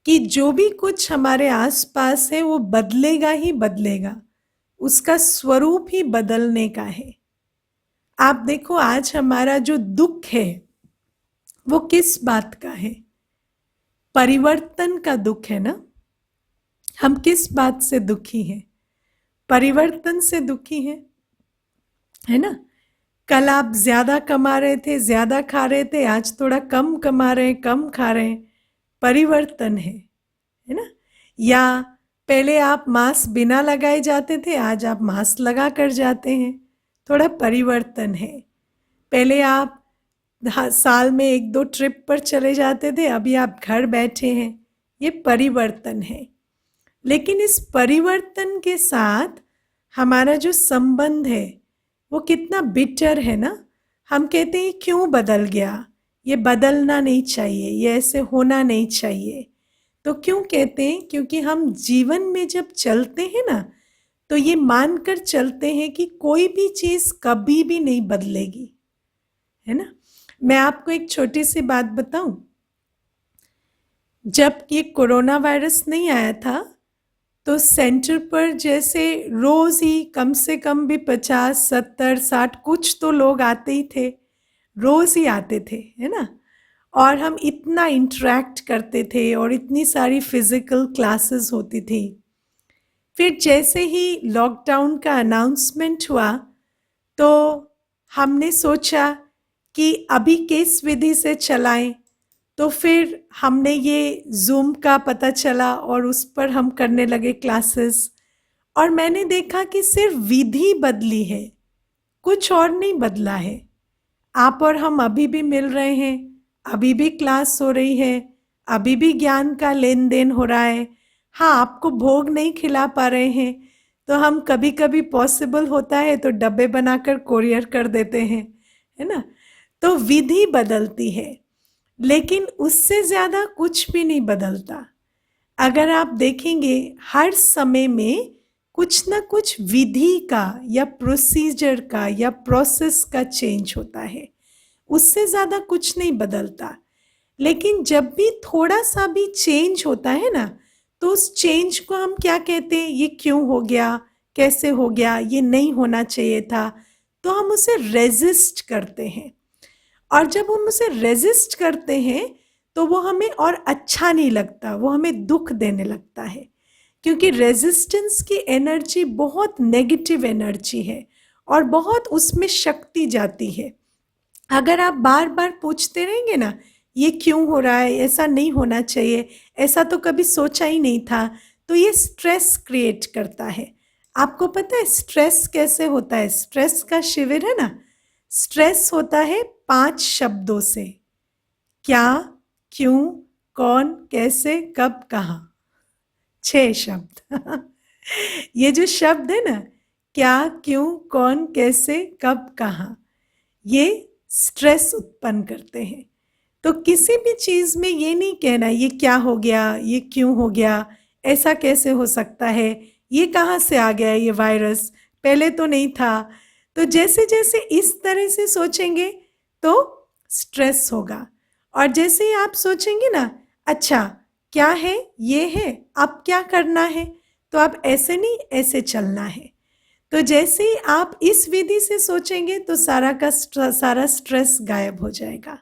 कि जो भी कुछ हमारे आसपास है वो बदलेगा ही बदलेगा, उसका स्वरूप ही बदलने का है। आप देखो, आज हमारा जो दुख है वो किस बात का है? परिवर्तन का दुख है ना। हम किस बात से दुखी हैं? परिवर्तन से दुखी हैं, है ना। कल आप ज्यादा कमा रहे थे, ज्यादा खा रहे थे, आज थोड़ा कम कमा रहे हैं, कम खा रहे हैं, परिवर्तन है ना। या पहले आप मास्क बिना लगाए जाते थे, आज आप मास्क लगा कर जाते हैं, थोड़ा परिवर्तन है। पहले आप साल में 1-2 ट्रिप पर चले जाते थे, अभी आप घर बैठे हैं, ये परिवर्तन है। लेकिन इस परिवर्तन के साथ हमारा जो संबंध है वो कितना बिटर है ना। हम कहते हैं क्यों बदल गया, ये बदलना नहीं चाहिए, ये ऐसे होना नहीं चाहिए। तो क्यों कहते हैं? क्योंकि हम जीवन में जब चलते हैं ना, तो ये मानकर चलते हैं कि कोई भी चीज कभी भी नहीं बदलेगी, है ना। मैं आपको एक छोटी सी बात बताऊं। जब ये कोरोना वायरस नहीं आया था तो सेंटर पर जैसे रोज ही कम से कम भी 50, 70, 60 कुछ तो लोग आते ही थे, रोज ही आते थे, है ना। और हम इतना इंटरेक्ट करते थे और इतनी सारी फिजिकल क्लासेस होती थी। फिर जैसे ही लॉकडाउन का अनाउंसमेंट हुआ तो हमने सोचा कि अभी किस विधि से चलाएं। तो फिर हमने ये जूम का पता चला और उस पर हम करने लगे क्लासेस। और मैंने देखा कि सिर्फ विधि बदली है, कुछ और नहीं बदला है। आप और हम अभी भी मिल रहे हैं, अभी भी क्लास हो रही है, अभी भी ज्ञान का लेन देन हो रहा है। हाँ, आपको भोग नहीं खिला पा रहे हैं तो हम कभी कभी पॉसिबल होता है तो डब्बे बनाकर कोरियर कर देते हैं, है ना। तो विधि बदलती है, लेकिन उससे ज्यादा कुछ भी नहीं बदलता। अगर आप देखेंगे हर समय में कुछ ना कुछ विधि का या प्रोसीजर का या प्रोसेस का चेंज होता है, उससे ज्यादा कुछ नहीं बदलता। लेकिन जब भी थोड़ा सा भी चेंज होता है ना, तो उस चेंज को हम क्या कहते हैं? ये क्यों हो गया, कैसे हो गया, ये नहीं होना चाहिए था, तो हम उसे रेजिस्ट करते हैं। और जब हम उसे रेजिस्ट करते हैं तो वो हमें और अच्छा नहीं लगता, वो हमें दुख देने लगता है, क्योंकि रेजिस्टेंस की एनर्जी बहुत नेगेटिव एनर्जी है और बहुत उसमें शक्ति जाती है। अगर आप बार बार पूछते रहेंगे ना, ये क्यों हो रहा है, ऐसा नहीं होना चाहिए, ऐसा तो कभी सोचा ही नहीं था, तो ये स्ट्रेस क्रिएट करता है। आपको पता है स्ट्रेस कैसे होता है? स्ट्रेस का शिविर है ना, स्ट्रेस होता है 5 शब्दों से। क्या, क्यों, कौन, कैसे, कब, कहाँ। 6 शब्द। ये जो शब्द है ना, क्या, क्यों, कौन, कैसे, कब, कहाँ, ये स्ट्रेस उत्पन्न करते हैं। तो किसी भी चीज में ये नहीं कहना ये क्या हो गया, ये क्यों हो गया, ऐसा कैसे हो सकता है, ये कहाँ से आ गया ये वायरस, पहले तो नहीं था। तो जैसे जैसे इस तरह से सोचेंगे तो स्ट्रेस होगा। और जैसे ही आप सोचेंगे ना, अच्छा क्या है, ये है, अब क्या करना है, तो अब ऐसे नहीं ऐसे चलना है। तो जैसे ही आप इस विधि से सोचेंगे तो सारा स्ट्रेस गायब हो जाएगा।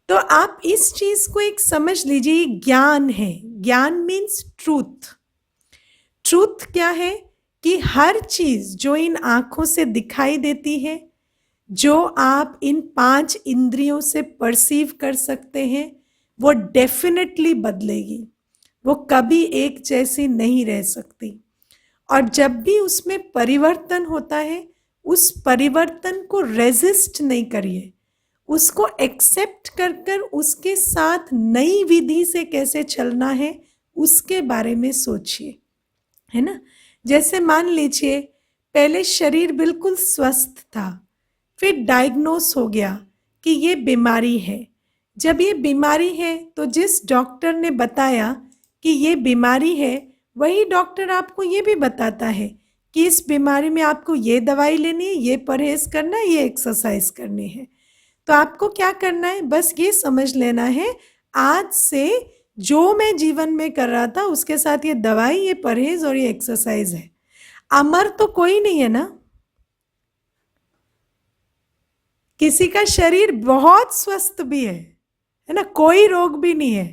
तो आप इस चीज को एक समझ लीजिए, ज्ञान है। ज्ञान मीन्स ट्रूथ। ट्रूथ क्या है कि हर चीज जो इन आंखों से दिखाई देती है, जो आप इन 5 इंद्रियों से परसीव कर सकते हैं, वो डेफिनेटली बदलेगी, वो कभी एक जैसी नहीं रह सकती। और जब भी उसमें परिवर्तन होता है, उस परिवर्तन को रेजिस्ट नहीं करिए, उसको एक्सेप्ट कर कर उसके साथ नई विधि से कैसे चलना है उसके बारे में सोचिए, है ना। जैसे मान लीजिए पहले शरीर बिल्कुल स्वस्थ था, फिर डायग्नोस हो गया कि ये बीमारी है। जब ये बीमारी है तो जिस डॉक्टर ने बताया कि ये बीमारी है, वही डॉक्टर आपको ये भी बताता है कि इस बीमारी में आपको ये दवाई लेनी है, ये परहेज करना है, ये एक्सरसाइज करनी है। तो आपको क्या करना है, बस ये समझ लेना है, आज से जो मैं जीवन में कर रहा था उसके साथ ये दवाई, ये परहेज और ये एक्सरसाइज है। अमर तो कोई नहीं है ना। किसी का शरीर बहुत स्वस्थ भी है ना, कोई रोग भी नहीं है,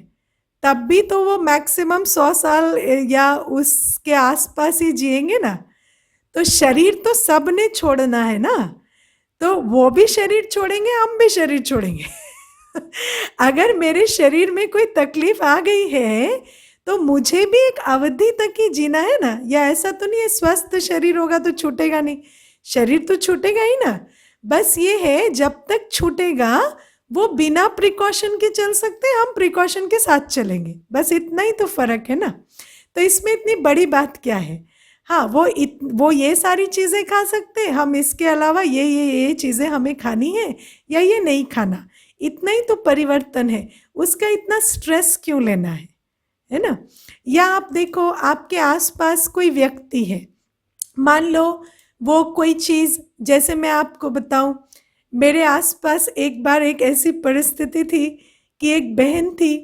तब भी तो वो मैक्सिमम 100 साल या उसके आसपास ही जिएंगे ना। तो शरीर तो सबने छोड़ना है ना, तो वो भी शरीर छोड़ेंगे, हम भी शरीर छोड़ेंगे। अगर मेरे शरीर में कोई तकलीफ आ गई है तो मुझे भी एक अवधि तक ही जीना है ना, या ऐसा तो नहीं है स्वस्थ शरीर होगा तो छूटेगा नहीं, शरीर तो छूटेगा ही ना। बस ये है जब तक छूटेगा वो बिना प्रिकॉशन के चल सकते हैं, हम प्रिकॉशन के साथ चलेंगे, बस इतना ही तो फर्क है ना। तो इसमें इतनी बड़ी बात क्या है। हाँ, वो ये सारी चीज़ें खा सकते हैं, हम इसके अलावा ये चीज़ें हमें खानी है या ये नहीं खाना, इतना ही तो परिवर्तन है, उसका इतना स्ट्रेस क्यों लेना है ना। या आप देखो आपके आसपास कोई व्यक्ति है, मान लो वो कोई चीज़, जैसे मैं आपको बताऊं, मेरे आसपास एक बार एक ऐसी परिस्थिति थी कि एक बहन थी,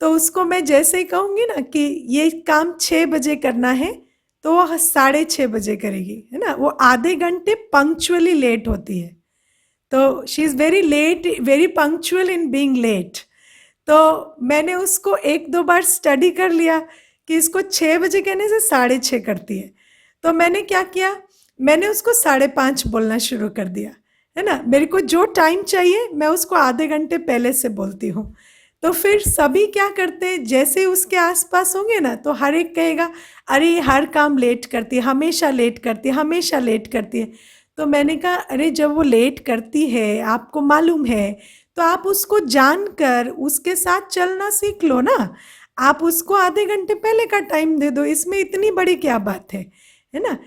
तो उसको मैं जैसे ही कहूँगी ना कि ये काम 6 बजे करना है तो वो 6:30 बजे करेगी, है ना। वो आधे घंटे पंक्चुअली लेट होती है, तो she is very late, very punctual in being late. तो मैंने उसको 1-2 बार स्टडी कर लिया कि इसको 6 बजे कहने से 6:30 करती है। तो मैंने क्या किया, मैंने उसको 5:30 बोलना शुरू कर दिया, है ना। मेरे को जो टाइम चाहिए मैं उसको आधे घंटे पहले से बोलती हूँ। तो फिर सभी क्या करते हैं, जैसे उसके आसपास होंगे ना तो हर एक कहेगा अरे ये हर काम लेट करती है, हमेशा लेट करती है, हमेशा लेट करती है। तो मैंने कहा अरे जब वो लेट करती है आपको मालूम है, तो आप उसको जानकर उसके साथ चलना सीख लो ना। आप उसको आधे घंटे पहले का टाइम दे दो, इसमें इतनी बड़ी क्या बात है ना।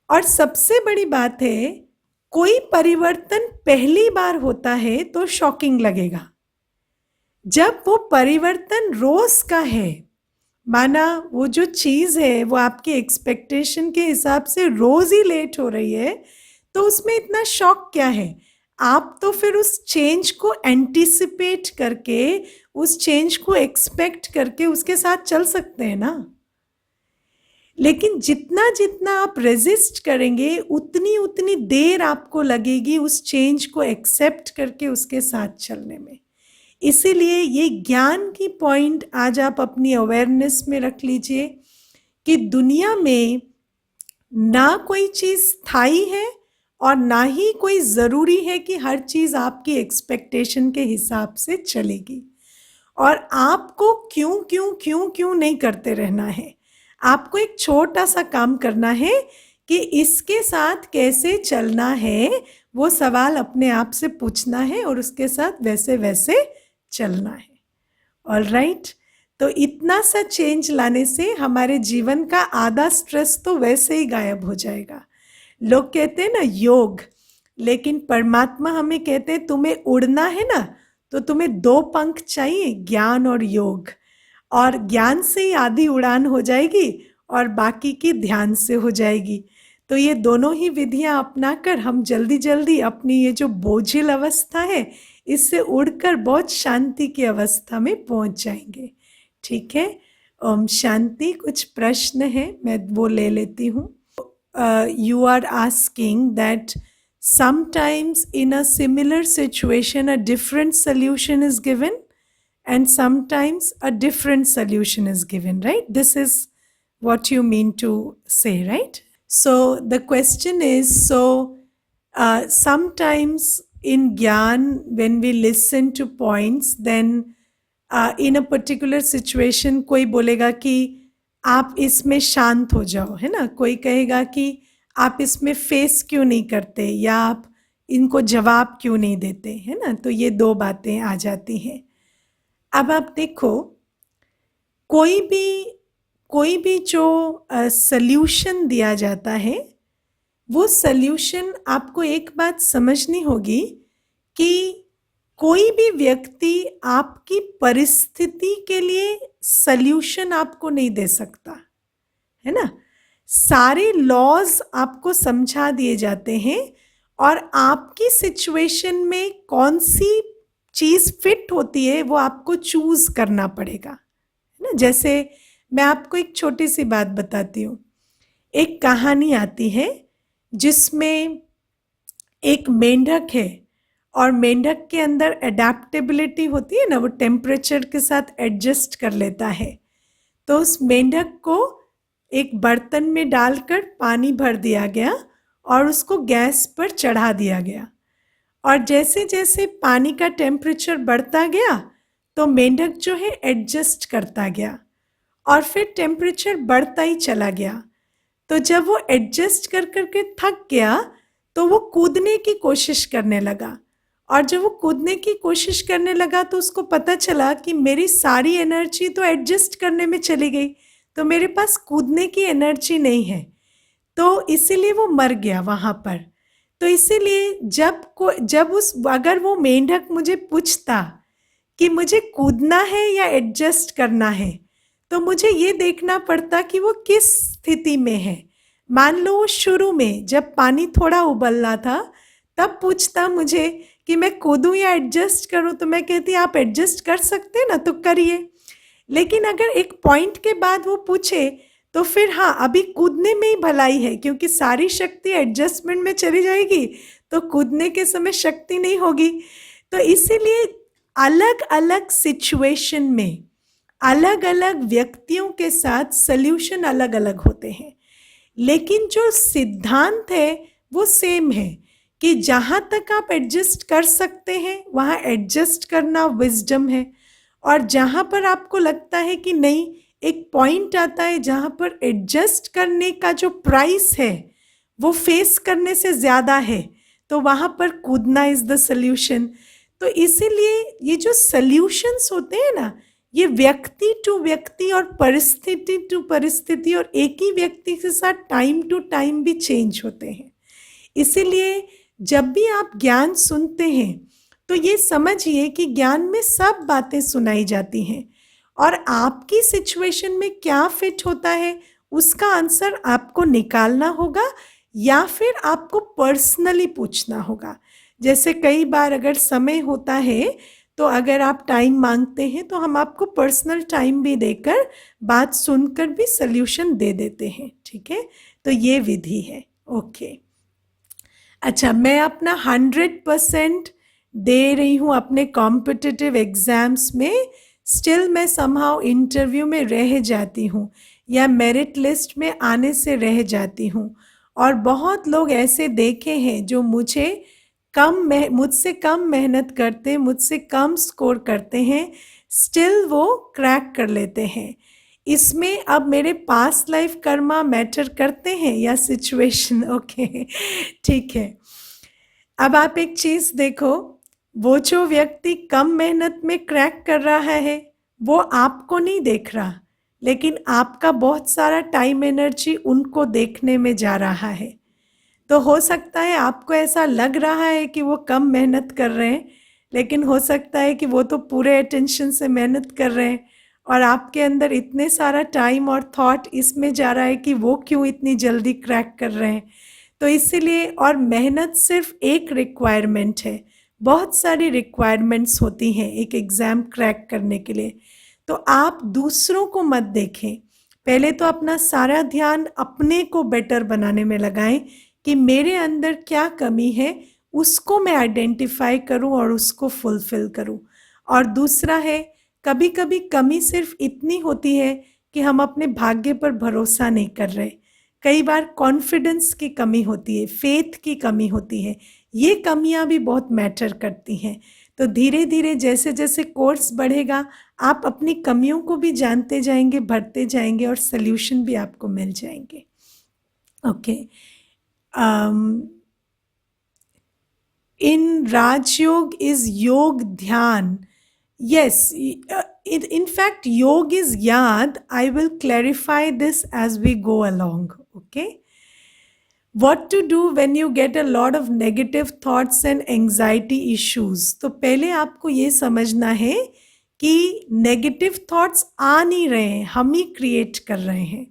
और सबसे बड़ी बात है, कोई परिवर्तन पहली बार होता है तो शॉकिंग लगेगा, जब वो परिवर्तन रोज का है, माना वो जो चीज है वो आपके एक्सपेक्टेशन के हिसाब से रोज ही लेट हो रही है, तो उसमें इतना शॉक क्या है। आप तो फिर उस चेंज को एंटिसिपेट करके, उस चेंज को एक्सपेक्ट करके उसके साथ चल सकते हैं ना। लेकिन जितना जितना आप रेजिस्ट करेंगे उतनी उतनी देर आपको लगेगी उस चेंज को एक्सेप्ट करके उसके साथ चलने में। इसीलिए ये ज्ञान की पॉइंट आज आप अपनी अवेयरनेस में रख लीजिए कि दुनिया में ना कोई चीज़ स्थायी है और ना ही कोई ज़रूरी है कि हर चीज़ आपकी एक्सपेक्टेशन के हिसाब से चलेगी। और आपको क्यों क्यों क्यों क्यों नहीं करते रहना है। आपको एक छोटा सा काम करना है कि इसके साथ कैसे चलना है, वो सवाल अपने आप से पूछना है और उसके साथ वैसे वैसे चलना है। ऑल राइट, तो इतना सा चेंज लाने से हमारे जीवन का आधा स्ट्रेस तो वैसे ही गायब हो जाएगा। लोग कहते हैं ना योग, लेकिन परमात्मा हमें कहते हैं तुम्हें उड़ना है ना तो तुम्हें 2 पंख चाहिए, ज्ञान और योग। और ज्ञान से ही आधी उड़ान हो जाएगी और बाकी की ध्यान से हो जाएगी। तो ये दोनों ही विधियां अपनाकर हम जल्दी जल्दी अपनी ये जो बोझिल अवस्था है इससे उड़कर बहुत शांति की अवस्था में पहुंच जाएंगे। ठीक है, ओम शांति। कुछ प्रश्न है, मैं वो ले लेती हूँ। You are asking that sometimes in a similar situation a different solution is given and sometimes a different solution is given, right? This is what you mean to say, right? So the question is, sometimes in Gyan, when we listen to points, then in a particular situation कोई बोलेगा कि आप इसमें शांत हो जाओ, है ना। कोई कहेगा कि आप इसमें फेस क्यों नहीं करते या आप इनको जवाब क्यों नहीं देते, है ना। तो ये 2 बातें आ जाती हैं। अब आप देखो, कोई भी जो सल्यूशन दिया जाता है वो सल्यूशन आपको एक बात समझनी होगी कि कोई भी व्यक्ति आपकी परिस्थिति के लिए सल्यूशन आपको नहीं दे सकता, है ना। सारे लॉज आपको समझा दिए जाते हैं और आपकी सिचुएशन में कौन सी चीज़ फिट होती है वो आपको चूज करना पड़ेगा, है ना। जैसे मैं आपको एक छोटी सी बात बताती हूँ। एक कहानी आती है जिसमें एक मेंढक है और मेंढक के अंदर एडेप्टेबिलिटी होती है ना, वो टेम्परेचर के साथ एडजस्ट कर लेता है। तो उस मेंढक को एक बर्तन में डालकर पानी भर दिया गया और उसको गैस पर चढ़ा दिया गया और जैसे जैसे पानी का टेम्परेचर बढ़ता गया तो मेंढक जो है एडजस्ट करता गया और फिर टेम्परेचर बढ़ता ही चला गया। तो जब वो एडजस्ट कर करके थक गया तो वो कूदने की कोशिश करने लगा और जब वो कूदने की कोशिश करने लगा तो उसको पता चला कि मेरी सारी एनर्जी तो एडजस्ट करने में चली गई, तो मेरे पास कूदने की एनर्जी नहीं है। तो इसीलिए वो मर गया वहाँ पर। तो इसीलिए अगर वो मेंढक मुझे पूछता कि मुझे कूदना है या एडजस्ट करना है, तो मुझे ये देखना पड़ता कि वो किस स्थिति में है। मान लो वो शुरू में जब पानी थोड़ा उबल रहा था तब पूछता मुझे कि मैं कूदूं या एडजस्ट करूं, तो मैं कहती आप एडजस्ट कर सकते हैं ना तो करिए। लेकिन अगर एक पॉइंट के बाद वो पूछे तो फिर हाँ, अभी कूदने में ही भलाई है क्योंकि सारी शक्ति एडजस्टमेंट में चली जाएगी तो कूदने के समय शक्ति नहीं होगी। तो इसीलिए अलग अलग सिचुएशन में अलग अलग व्यक्तियों के साथ सल्यूशन अलग अलग होते हैं, लेकिन जो सिद्धांत है वो सेम है कि जहाँ तक आप एडजस्ट कर सकते हैं वहाँ एडजस्ट करना विजडम है। और जहाँ पर आपको लगता है कि नहीं, एक पॉइंट आता है जहाँ पर एडजस्ट करने का जो प्राइस है वो फेस करने से ज़्यादा है, तो वहाँ पर कूदना इज़ द सल्यूशन। तो इसीलिए ये जो सल्यूशंस होते हैं ना, ये व्यक्ति टू व्यक्ति और परिस्थिति टू परिस्थिति और एक ही व्यक्ति के साथ टाइम टू टाइम भी चेंज होते हैं। इसीलिए जब भी आप ज्ञान सुनते हैं तो ये समझिए कि ज्ञान में सब बातें सुनाई जाती हैं और आपकी सिचुएशन में क्या फिट होता है उसका आंसर आपको निकालना होगा या फिर आपको पर्सनली पूछना होगा। जैसे कई बार अगर समय होता है तो अगर आप टाइम मांगते हैं तो हम आपको पर्सनल टाइम भी देकर बात सुनकर भी सल्यूशन दे देते हैं, ठीक है। तो ये विधि है। ओके, अच्छा, मैं अपना 100% दे रही हूँ अपने कॉम्पिटिटिव एग्जाम्स में, स्टिल मैं समहाउ इंटरव्यू में रह जाती हूँ या मेरिट लिस्ट में आने से रह जाती हूँ। और बहुत लोग ऐसे देखे हैं जो मुझसे कम मेहनत करते, मुझसे कम स्कोर करते हैं, स्टिल वो क्रैक कर लेते हैं। इसमें अब मेरे पास्ट लाइफ कर्मा मैटर करते हैं या सिचुएशन? ओके, ठीक है। अब आप एक चीज देखो, वो जो व्यक्ति कम मेहनत में क्रैक कर रहा है वो आपको नहीं देख रहा, लेकिन आपका बहुत सारा टाइम एनर्जी उनको देखने में जा रहा है। तो हो सकता है आपको ऐसा लग रहा है कि वो कम मेहनत कर रहे हैं, लेकिन हो सकता है कि वो तो पूरे अटेंशन से मेहनत कर रहे हैं और आपके अंदर इतने सारा टाइम और थॉट इसमें जा रहा है कि वो क्यों इतनी जल्दी क्रैक कर रहे हैं। तो इसीलिए, और मेहनत सिर्फ एक रिक्वायरमेंट है, बहुत सारी रिक्वायरमेंट्स होती हैं एक एग्ज़ाम क्रैक करने के लिए। तो आप दूसरों को मत देखें, पहले तो अपना सारा ध्यान अपने को बेटर बनाने में लगाएं कि मेरे अंदर क्या कमी है, उसको मैं आइडेंटिफाई करूं और उसको फुलफिल करूं। और दूसरा है, कभी कभी कमी सिर्फ इतनी होती है कि हम अपने भाग्य पर भरोसा नहीं कर रहे। कई बार कॉन्फिडेंस की कमी होती है, फेथ की कमी होती है, ये कमियां भी बहुत मैटर करती हैं। तो धीरे धीरे जैसे जैसे कोर्स बढ़ेगा, आप अपनी कमियों को भी जानते जाएंगे, भरते जाएंगे और सल्यूशन भी आपको मिल जाएंगे। Okay, in Raj Yog is Yog Dhyan. Yes, in fact, Yog is Yad. I will clarify this as we go along. Okay. What to do when you get a lot of negative thoughts and anxiety issues? तो पहले आपको ये समझना है कि negative thoughts आ नहीं रहे हैं, हम ही क्रिएट कर रहे हैं।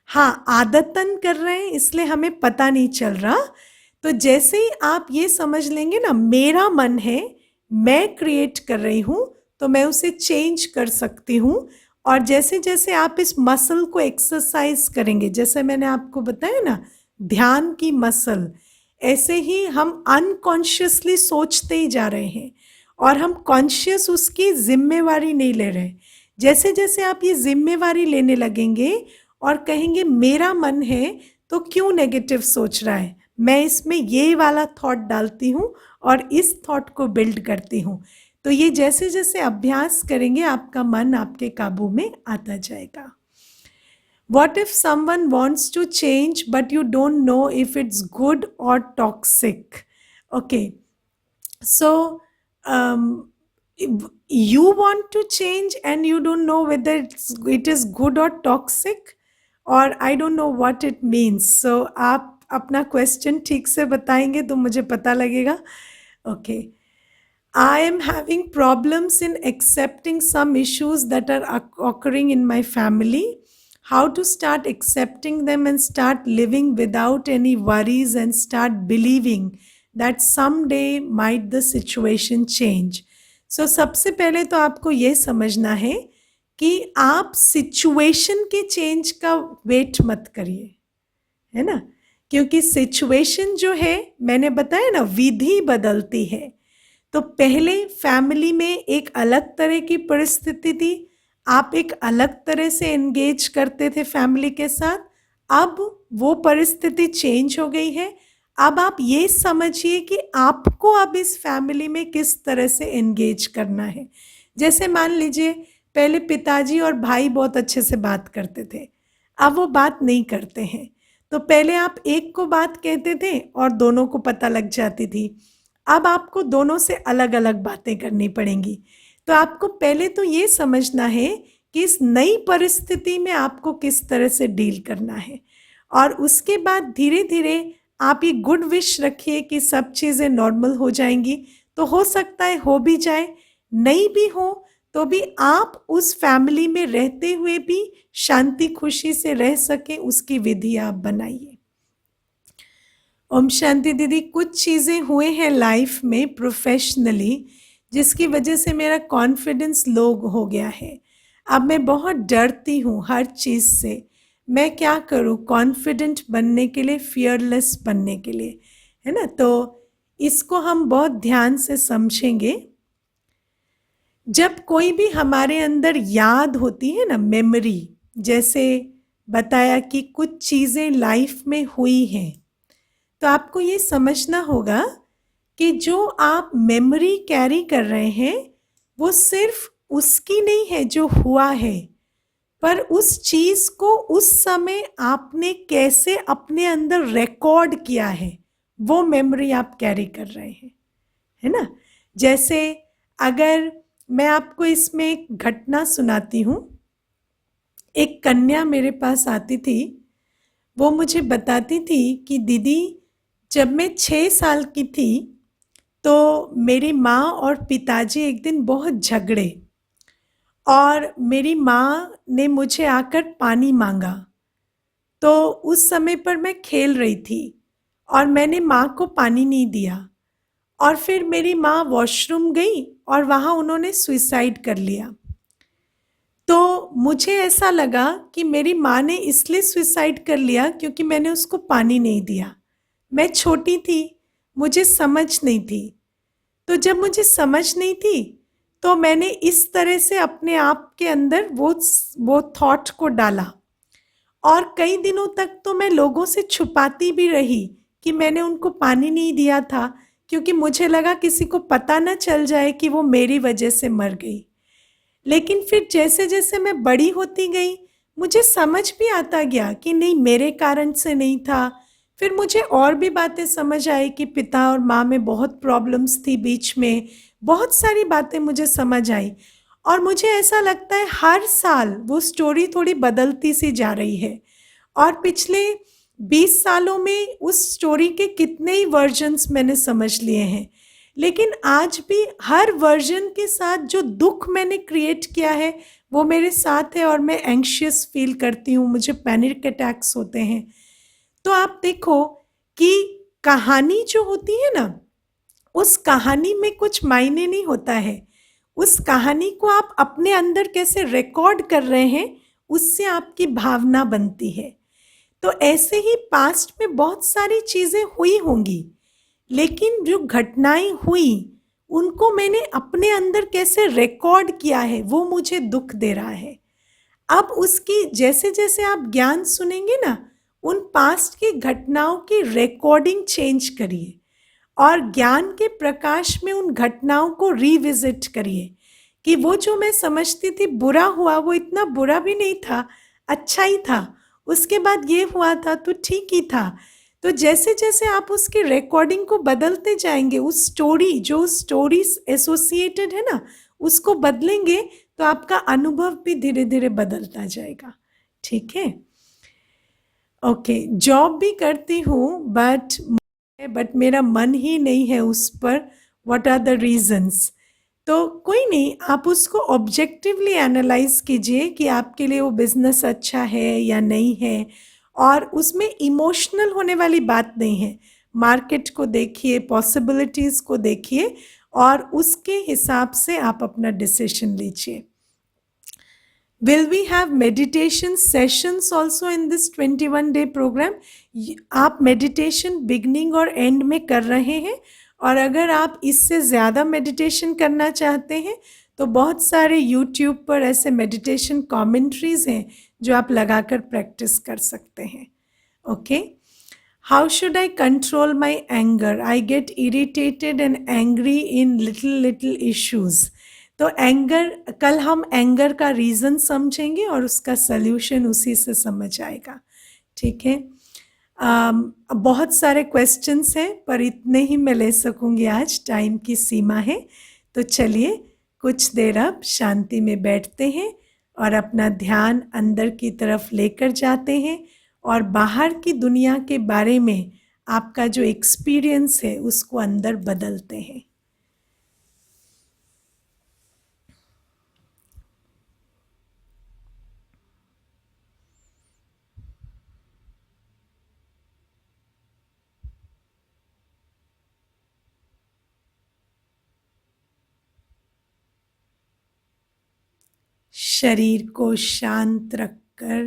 हाँ, आदतन कर रहे हैं, इसलिए हमें पता नहीं चल रहा। तो जैसे ही आप ये समझ लेंगे ना, मेरा मन है, मैं क्रिएट कर रही हूँ, तो मैं उसे चेंज कर सकती हूँ। और जैसे जैसे आप इस मसल को एक्सरसाइज करेंगे, जैसे मैंने आपको बताया ना, ध्यान की मसल, ऐसे ही हम अनकॉन्शियसली सोचते ही जा रहे हैं और हम कॉन्शियस उसकी जिम्मेवारी नहीं ले रहे। जैसे जैसे आप ये जिम्मेवारी लेने लगेंगे और कहेंगे मेरा मन है तो क्यों नेगेटिव सोच रहा है, मैं इसमें ये वाला थॉट डालती हूँ और इस थॉट को बिल्ड करती हूँ। तो ये जैसे जैसे अभ्यास करेंगे आपका मन आपके काबू में आता जाएगा। What if someone wants to change but you don't know if it's good or toxic? Okay, so you want to change and you don't know whether it is good or toxic, or I don't know what it means. So आप अपना question ठीक से बताएंगे तो मुझे पता लगेगा। Okay. I am having problems in accepting some issues that are occurring in my family. How to start accepting them and start living without any worries and start believing that someday might the situation change. So सबसे पहले तो आपको ये समझना है कि आप situation के चेंज का वेट मत करिए, है ना, क्योंकि सिचुएशन जो है, मैंने बताया ना, विधि बदलती है। तो पहले फैमिली में एक अलग तरह की परिस्थिति थी, आप एक अलग तरह से एंगेज करते थे फैमिली के साथ, अब वो परिस्थिति चेंज हो गई है। अब आप ये समझिए कि आपको अब इस फैमिली में किस तरह से एंगेज करना है। जैसे मान लीजिए पहले पिताजी और भाई बहुत अच्छे से बात करते थे, अब वो बात नहीं करते हैं। तो पहले आप एक को बात कहते थे और दोनों को पता लग जाती थी, अब आपको दोनों से अलग अलग बातें करनी पड़ेंगी। तो आपको पहले तो ये समझना है कि इस नई परिस्थिति में आपको किस तरह से डील करना है, और उसके बाद धीरे धीरे आप ये गुड विश रखिए कि सब चीज़ें नॉर्मल हो जाएंगी। तो हो सकता है हो भी जाए, नहीं भी हो तो भी आप उस फैमिली में रहते हुए भी शांति खुशी से रह सके, उसकी विधि आप बनाइए। ओम शांति दीदी, कुछ चीज़ें हुए हैं लाइफ में प्रोफेशनली जिसकी वजह से मेरा कॉन्फिडेंस लो हो गया है। अब मैं बहुत डरती हूँ हर चीज़ से। मैं क्या करूँ कॉन्फिडेंट बनने के लिए, फियरलेस बनने के लिए, है ना? तो इसको हम बहुत ध्यान से समझेंगे। जब कोई भी हमारे अंदर याद होती है ना, मेमोरी, जैसे बताया कि कुछ चीज़ें लाइफ में हुई हैं, तो आपको ये समझना होगा कि जो आप मेमोरी कैरी कर रहे हैं वो सिर्फ उसकी नहीं है जो हुआ है, पर उस चीज को उस समय आपने कैसे अपने अंदर रिकॉर्ड किया है, वो मेमोरी आप कैरी कर रहे हैं, है ना? जैसे अगर मैं आपको इसमें एक घटना सुनाती हूँ। एक कन्या मेरे पास आती थी। वो मुझे बताती थी कि दीदी, जब मैं 6 साल की थी तो मेरी माँ और पिताजी एक दिन बहुत झगड़े और मेरी माँ ने मुझे आकर पानी मांगा। तो उस समय पर मैं खेल रही थी और मैंने माँ को पानी नहीं दिया, और फिर मेरी माँ वॉशरूम गई और वहाँ उन्होंने सुसाइड कर लिया। तो मुझे ऐसा लगा कि मेरी माँ ने इसलिए सुसाइड कर लिया क्योंकि मैंने उसको पानी नहीं दिया। मैं छोटी थी, मुझे समझ नहीं थी। तो जब मुझे समझ नहीं थी तो मैंने इस तरह से अपने आप के अंदर वो थॉट को डाला, और कई दिनों तक तो मैं लोगों से छुपाती भी रही कि मैंने उनको पानी नहीं दिया था, क्योंकि मुझे लगा किसी को पता ना चल जाए कि वो मेरी वजह से मर गई। लेकिन फिर जैसे जैसे मैं बड़ी होती गई मुझे समझ भी आता गया कि नहीं, मेरे कारण से नहीं था। फिर मुझे और भी बातें समझ आई कि पिता और माँ में बहुत प्रॉब्लम्स थी बीच में, बहुत सारी बातें मुझे समझ आई। और मुझे ऐसा लगता है हर साल वो स्टोरी थोड़ी बदलती सी जा रही है, और पिछले 20 सालों में उस स्टोरी के कितने ही वर्जन्स मैंने समझ लिए हैं। लेकिन आज भी हर वर्जन के साथ जो दुख मैंने क्रिएट किया है वो मेरे साथ है, और मैं एंग्शियस फील करती हूँ, मुझे पैनिक अटैक्स होते हैं। तो आप देखो कि कहानी जो होती है ना, उस कहानी में कुछ मायने नहीं होता है। उस कहानी को आप अपने अंदर कैसे रिकॉर्ड कर रहे हैं, उससे आपकी भावना बनती है। तो ऐसे ही पास्ट में बहुत सारी चीजें हुई होंगी, लेकिन जो घटनाएं हुई उनको मैंने अपने अंदर कैसे रिकॉर्ड किया है वो मुझे दुख दे रहा है। अब उसकी जैसे जैसे आप ज्ञान सुनेंगे ना, उन पास्ट की घटनाओं की रिकॉर्डिंग चेंज करिए और ज्ञान के प्रकाश में उन घटनाओं को रिविजिट करिए कि वो जो मैं समझती थी बुरा हुआ, वो इतना बुरा भी नहीं था, अच्छा ही था। उसके बाद ये हुआ था तो ठीक ही था। तो जैसे जैसे आप उसकी रिकॉर्डिंग को बदलते जाएंगे, उस स्टोरी जो स्टोरीज एसोसिएटेड है ना, उसको बदलेंगे, तो आपका अनुभव भी धीरे धीरे बदलता जाएगा। ठीक है? ओके, जॉब भी करती हूँ बट मेरा मन ही नहीं है उस पर। What are the reasons? तो कोई नहीं, आप उसको ऑब्जेक्टिवली एनालाइज कीजिए कि आपके लिए वो बिजनेस अच्छा है या नहीं है, और उसमें इमोशनल होने वाली बात नहीं है। मार्केट को देखिए, पॉसिबिलिटीज को देखिए, और उसके हिसाब से आप अपना डिसीजन लीजिए। Will we have meditation sessions also in this 21-day program? आप मेडिटेशन बिगनिंग और एंड में कर रहे हैं, और अगर आप इससे ज़्यादा मेडिटेशन करना चाहते हैं तो बहुत सारे यूट्यूब पर ऐसे मेडिटेशन कमेंट्रीज हैं जो आप लगाकर प्रैक्टिस कर सकते हैं। Okay, how should I control my anger? I get irritated and angry in little little issues. तो एंगर, कल हम एंगर का रीज़न समझेंगे और उसका सल्यूशन उसी से समझ आएगा। ठीक है? बहुत सारे क्वेश्चंस हैं पर इतने ही मैं ले सकूंगी आज, टाइम की सीमा है। तो चलिए कुछ देर अब शांति में बैठते हैं और अपना ध्यान अंदर की तरफ लेकर जाते हैं, और बाहर की दुनिया के बारे में आपका जो एक्सपीरियंस है उसको अंदर बदलते हैं। शरीर को शांत रखकर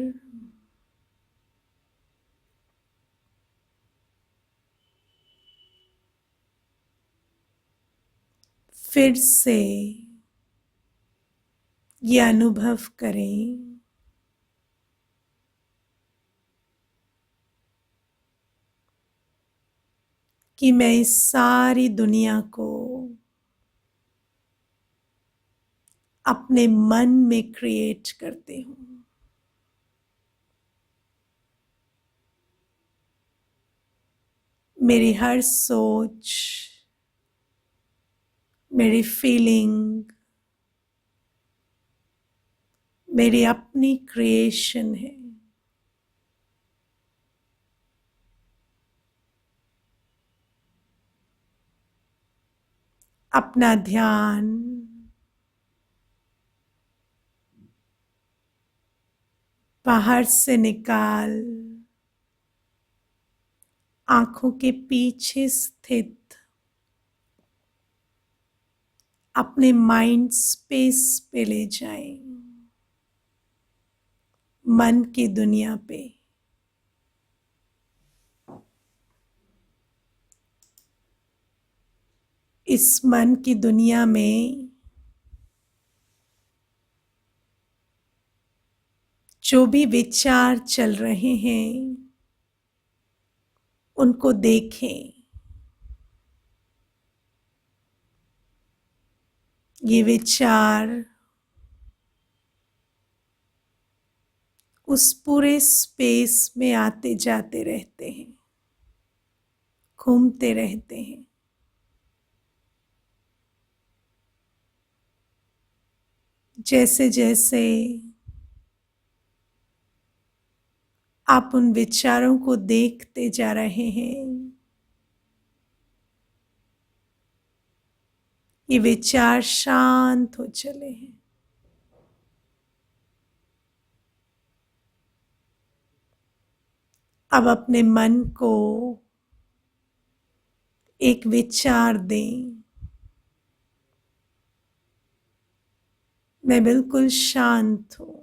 फिर से ये अनुभव करें कि मैं इस सारी दुनिया को अपने मन में क्रिएट करती हूँ। मेरी हर सोच, मेरी फीलिंग मेरी अपनी क्रिएशन है। अपना ध्यान बाहर से निकाल आंखों के पीछे स्थित अपने माइंड स्पेस पे ले जाएं, मन की दुनिया पे। इस मन की दुनिया में जो भी विचार चल रहे हैं उनको देखें। ये विचार उस पूरे स्पेस में आते जाते रहते हैं, घूमते रहते हैं। जैसे जैसे आप उन विचारों को देखते जा रहे हैं, ये विचार शांत हो चले हैं। अब अपने मन को एक विचार दें, मैं बिल्कुल शांत हूं,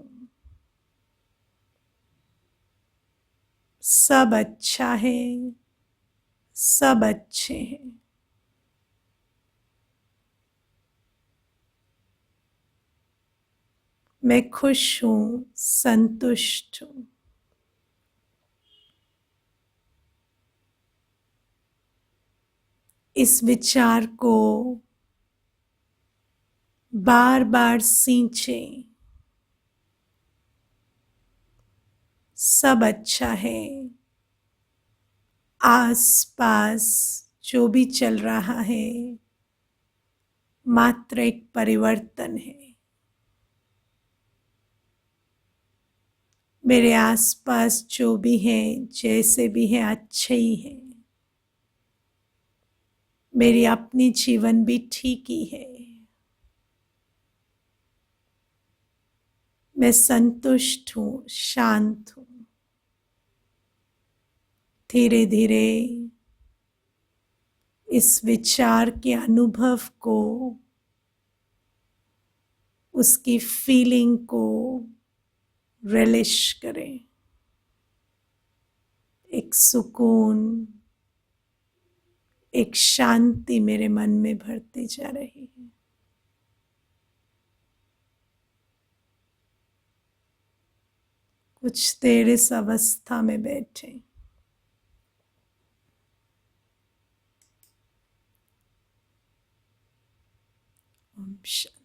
सब अच्छा है, सब अच्छे हैं। मैं खुश हूं, संतुष्ट हूं। इस विचार को बार बार सींचें, सब अच्छा है। आसपास जो भी चल रहा है मात्र एक परिवर्तन है। मेरे आसपास जो भी है, जैसे भी है, अच्छे ही है। मेरी अपनी जीवन भी ठीक ही है। मैं संतुष्ट हूं, शांत हूं। धीरे धीरे इस विचार के अनुभव को, उसकी फीलिंग को रिलिश करें। एक सुकून, एक शांति मेरे मन में भरती जा रही है। कुछ देर इस अवस्था में बैठे। ओम शांति।